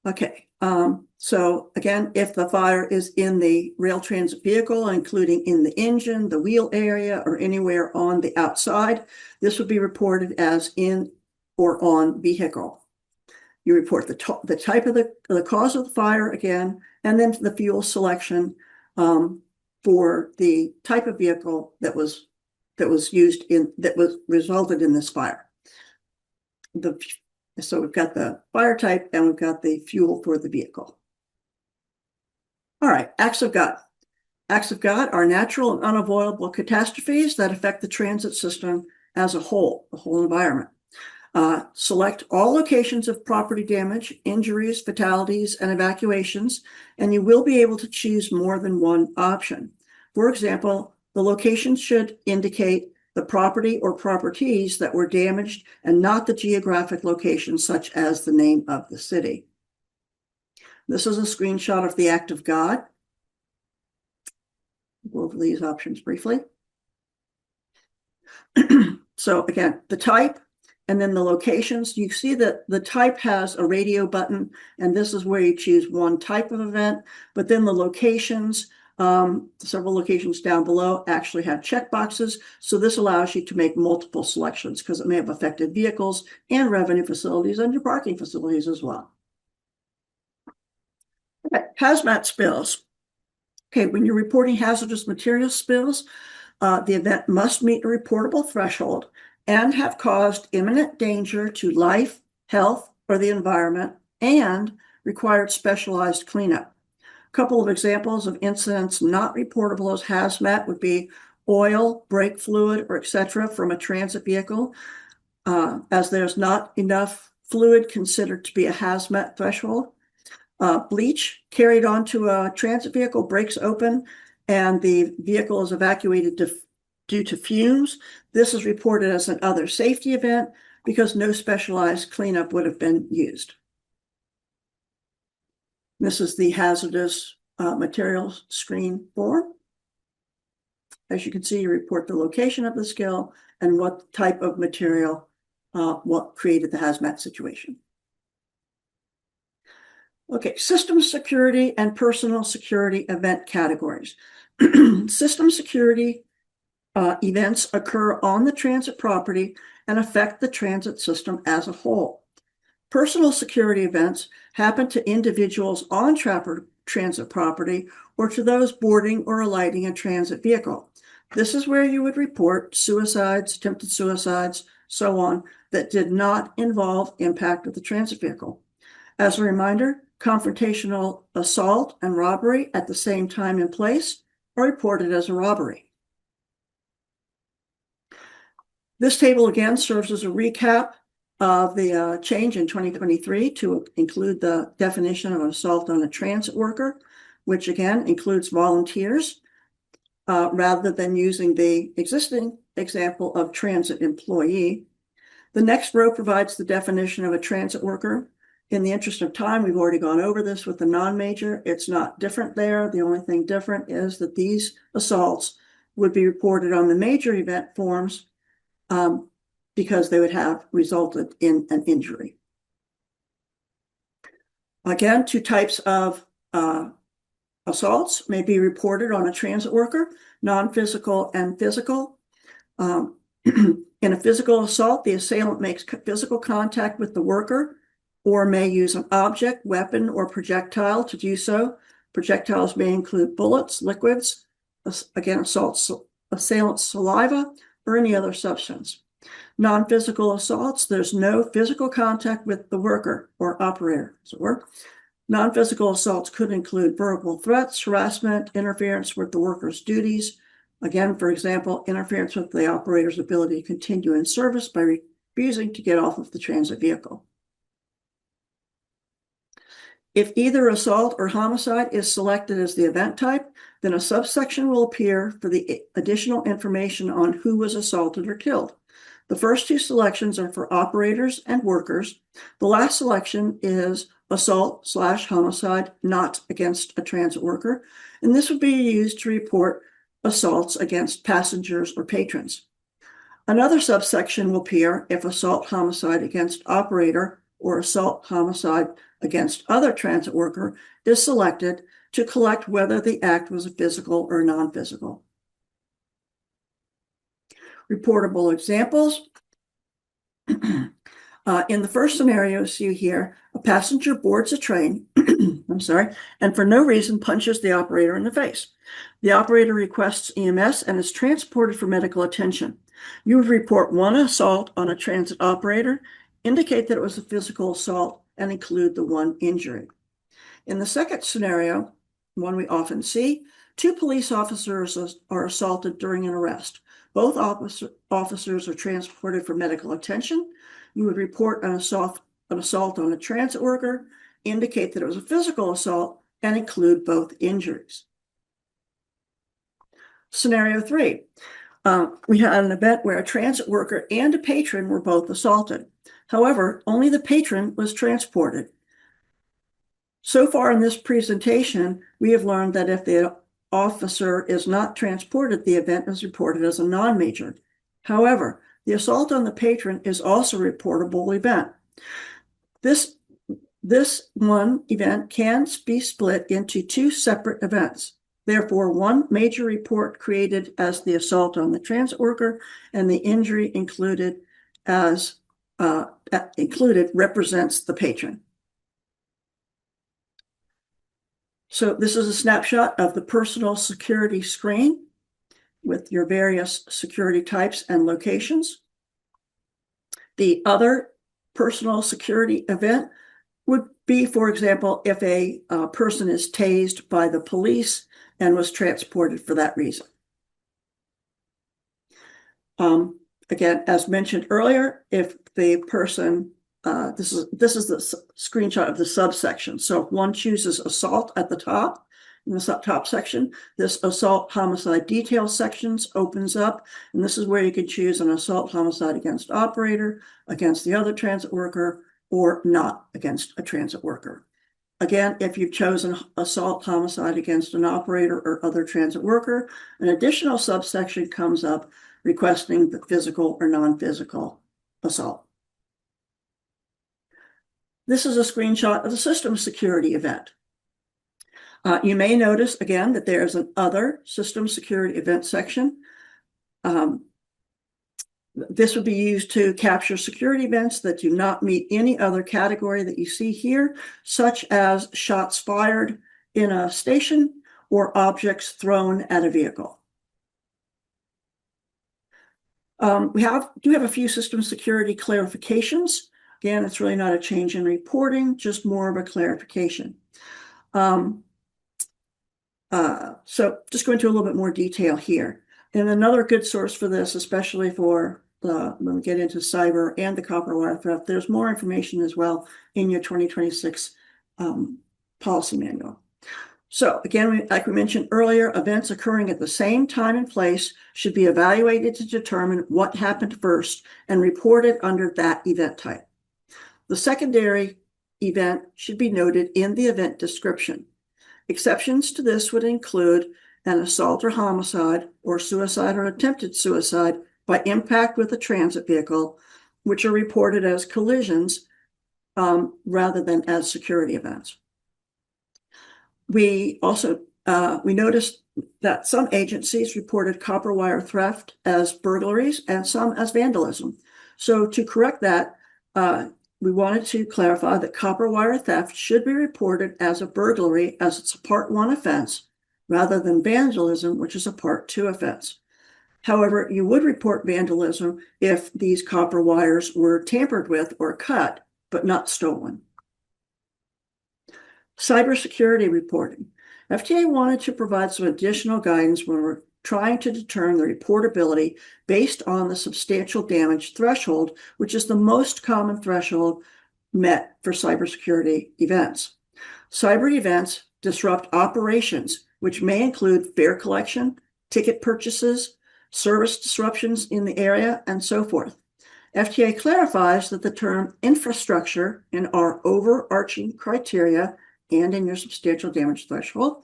Okay, so again, if the fire is in the rail transit vehicle, including in the engine, the wheel area, or anywhere on the outside, this would be reported as in or on vehicle. You report the type of the cause of the fire again, and then the fuel selection for the type of vehicle that was resulted in this fire. So we've got the fire type and we've got the fuel for the vehicle. All right, acts of God. Acts of God are natural and unavoidable catastrophes that affect the transit system as a whole, the whole environment. Select all locations of property damage, injuries, fatalities, and evacuations, and you will be able to choose more than one option. For example, the location should indicate the property or properties that were damaged and not the geographic location, such as the name of the city. This is a screenshot of the act of God. We'll go over these options briefly. So again, the type, and then the locations. You see that the type has a radio button, and this is where you choose one type of event, but then the locations, several locations down below actually have checkboxes. So this allows you to make multiple selections because it may have affected vehicles and revenue facilities and your parking facilities as well. Okay, hazmat spills. Okay, when you're reporting hazardous material spills, the event must meet a reportable threshold and have caused imminent danger to life, health, or the environment, and required specialized cleanup. couple of examples of incidents not reportable as hazmat would be oil, brake fluid, or etc. from a transit vehicle, as there's not enough fluid considered to be a hazmat threshold. Bleach carried onto a transit vehicle breaks open and the vehicle is evacuated due to fumes. This is reported as an other safety event because no specialized cleanup would have been used. This is the hazardous materials screen form. As you can see, you report the location of the spill and what type of material, what created the hazmat situation. Okay, system security and personal security event categories. System security events occur on the transit property and affect the transit system as a whole. Personal security events happen to individuals on transit property or to those boarding or alighting a transit vehicle. This is where you would report suicides, attempted suicides, so on, that did not involve impact of the transit vehicle. As a reminder, confrontational assault and robbery at the same time and place are reported as a robbery. This table again serves as a recap of the change in 2023 to include the definition of an assault on a transit worker, which again includes volunteers, rather than using the existing example of transit employee. The next row provides the definition of a transit worker. In the interest of time, we've already gone over this with the non-major. It's not different there. The only thing different is that these assaults would be reported on the major event forms because they would have resulted in an injury. Again, two types of assaults may be reported on a transit worker, non-physical and physical. In a physical assault, the assailant makes physical contact with the worker or may use an object, weapon, or projectile to do so. Projectiles may include bullets, liquids, again, assailant saliva, or any other substance. Non-physical assaults, there's no physical contact with the worker or operator, as it were. Non-physical assaults could include verbal threats, harassment, interference with the worker's duties. Again, for example, interference with the operator's ability to continue in service by refusing to get off of the transit vehicle. If either assault or homicide is selected as the event type, then a subsection will appear for the additional information on who was assaulted or killed. The first two selections are for operators and workers. The last selection is assault/homicide not against a transit worker, and this would be used to report assaults against passengers or patrons. Another subsection will appear if assault/homicide against operator or assault/homicide against other transit worker is selected to collect whether the act was a physical or non-physical. Reportable examples. In the first scenario, see here, a passenger boards a train, and for no reason punches the operator in the face. The operator requests EMS and is transported for medical attention. You would report one assault on a transit operator, indicate that it was a physical assault, and include the one injury. In the second scenario, one we often see, two police officers are assaulted during an arrest. Both officers are transported for medical attention. You would report an assault on a transit worker, indicate that it was a physical assault, and include both injuries. Scenario 3. We had an event where a transit worker and a patron were both assaulted. However, only the patron was transported. So far in this presentation, we have learned that if the officer is not transported, the event is reported as a non-major. However, the assault on the patron is also a reportable event. This one event can be split into two separate events. Therefore, one major report created as the assault on the transit worker and the injury included represents the patron. So this is a snapshot of the personal security screen with your various security types and locations. The other personal security event would B, for example, if a person is tased by the police and was transported for that reason. Again, as mentioned earlier, if the person, this is the screenshot of the subsection. So if one chooses assault at the top, in the top section, this assault homicide detail sections opens up, and this is where you can choose an assault homicide against operator, against the other transit worker, or not against a transit worker. Again, if you've chosen assault homicide against an operator or other transit worker, an additional subsection comes up requesting the physical or non-physical assault. This is a screenshot of the system security event. You may notice again that there's an other system security event section. This would be used to capture security events that do not meet any other category that you see here, such as shots fired in a station or objects thrown at a vehicle. We do have a few system security clarifications. Again, it's really not a change in reporting, just more of a clarification. So just go into a little bit more detail here. And another good source for this, especially for when we get into cyber and the copper wire theft, there's more information as well in your 2026 policy manual. So again, like we mentioned earlier, events occurring at the same time and place should be evaluated to determine what happened first and reported under that event type. The secondary event should be noted in the event description. Exceptions to this would include an assault or homicide or suicide or attempted suicide by impact with a transit vehicle, which are reported as collisions rather than as security events. We also we noticed that some agencies reported copper wire theft as burglaries and some as vandalism. So to correct that, we wanted to clarify that copper wire theft should be reported as a burglary, as it's a Part 1 offense, rather than vandalism, which is a Part 2 offense. However, you would report vandalism if these copper wires were tampered with or cut, but not stolen. Cybersecurity reporting. FTA wanted to provide some additional guidance when we're trying to determine the reportability based on the substantial damage threshold, which is the most common threshold met for cybersecurity events. Cyber events disrupt operations, which may include fare collection, ticket purchases, service disruptions in the area, and so forth. FTA clarifies that the term infrastructure in our overarching criteria and in your substantial damage threshold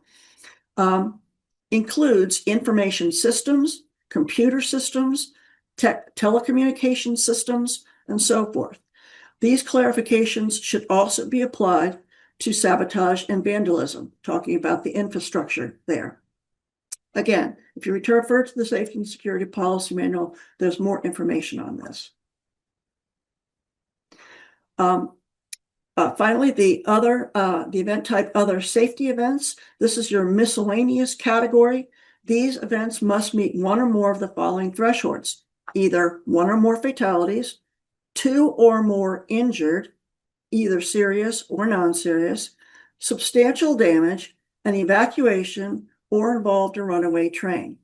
includes information systems, computer systems, telecommunication systems, and so forth. These clarifications should also be applied to sabotage and vandalism, talking about the infrastructure there. Again, if you refer to the Safety and Security Policy Manual, there's more information on this. Finally, the event type other safety events. This is your miscellaneous category. These events must meet one or more of the following thresholds: either one or more fatalities, 2 or more injured, either serious or non-serious, substantial damage, an evacuation, or involved a runaway train.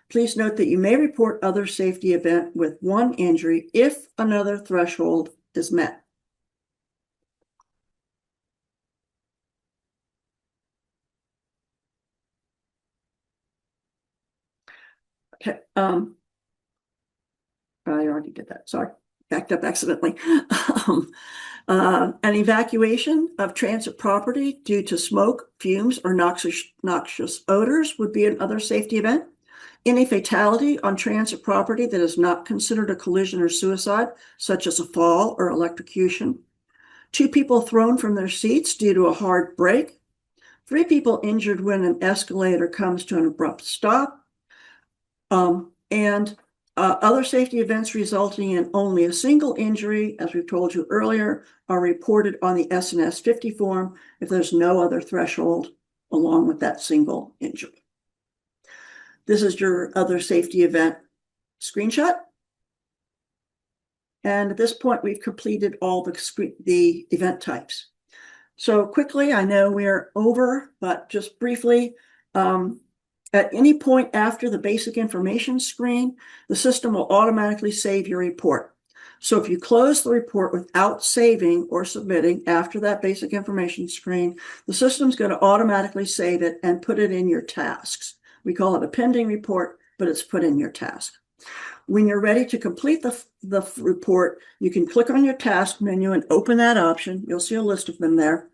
Please note that you may report other safety event with 1 injury if another threshold is met. Okay, I already did that. Sorry, backed up accidentally. An evacuation of transit property due to smoke, fumes, or noxious odors would be another safety event. Any fatality on transit property that is not considered a collision or suicide, such as a fall or electrocution. 2 people thrown from their seats due to a hard brake. 3 people injured when an escalator comes to an abrupt stop. Other safety events resulting in only a single injury, as we've told you earlier, are reported on the SNS 50 form if there's no other threshold along with that single injury. This is your other safety event screenshot. And at this point, we've completed all the event types. So quickly, I know we're over, but just briefly, at any point after the basic information screen, the system will automatically save your report. So if you close the report without saving or submitting after that basic information screen, the system's going to automatically save it and put it in your tasks. We call it a pending report, but it's put in your task. When you're ready to complete the report, you can click on your task menu and open that option. You'll see a list of them there.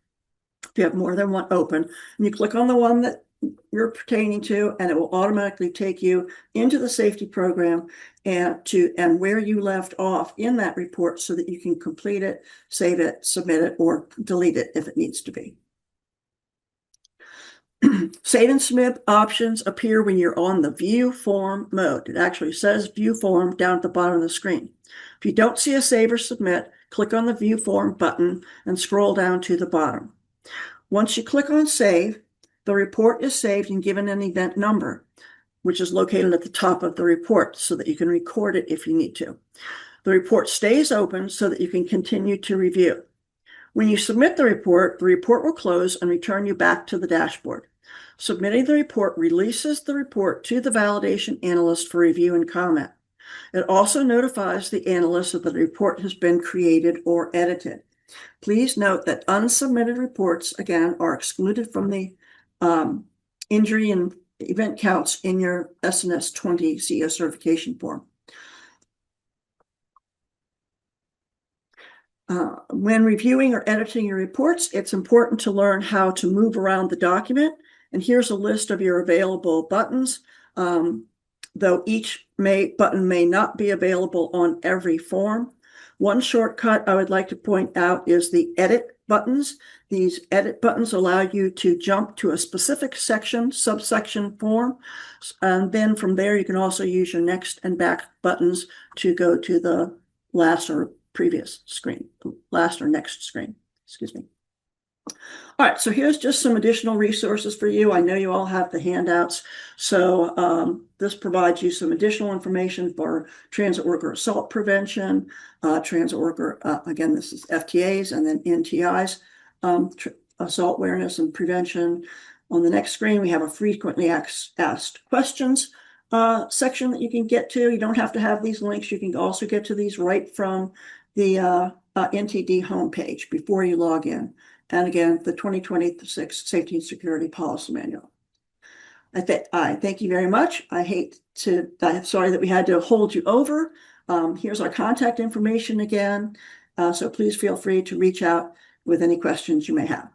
If you have more than one open, and you click on the one that you're pertaining to, and it will automatically take you into the safety program and where you left off in that report so that you can complete it, save it, submit it, or delete it if it needs to be. Save and submit options appear when you're on the view form mode. It actually says view form down at the bottom of the screen. If you don't see a save or submit, click on the view form button and scroll down to the bottom. Once you click on save, the report is saved and given an event number, which is located at the top of the report so that you can record it if you need to. The report stays open so that you can continue to review. When you submit the report will close and return you back to the dashboard. Submitting the report releases the report to the validation analyst for review and comment. It also notifies the analyst that the report has been created or edited. Please note that unsubmitted reports, again, are excluded from the injury and event counts in your SNS 20 CEO certification form. When reviewing or editing your reports, it's important to learn how to move around the document. And here's a list of your available buttons, though each button may not be available on every form. One shortcut I would like to point out is the edit buttons. These edit buttons allow you to jump to a specific section, subsection form. And then from there, you can also use your next and back buttons to go to the last or previous screen, last or next screen, excuse me. All right, so here's just some additional resources for you. I know you all have the handouts. So this provides you some additional information for transit worker assault prevention, transit worker, again, this is FTAs and then NTIs, assault awareness and prevention. On the next screen, we have a frequently asked questions section that you can get to. You don't have to have these links. You can also get to these right from the NTD homepage before you log in. And again, the 2026 Safety and Security Policy Manual. I thank you very much. I'm sorry that we had to hold you over. Here's our contact information again. So please feel free to reach out with any questions you may have.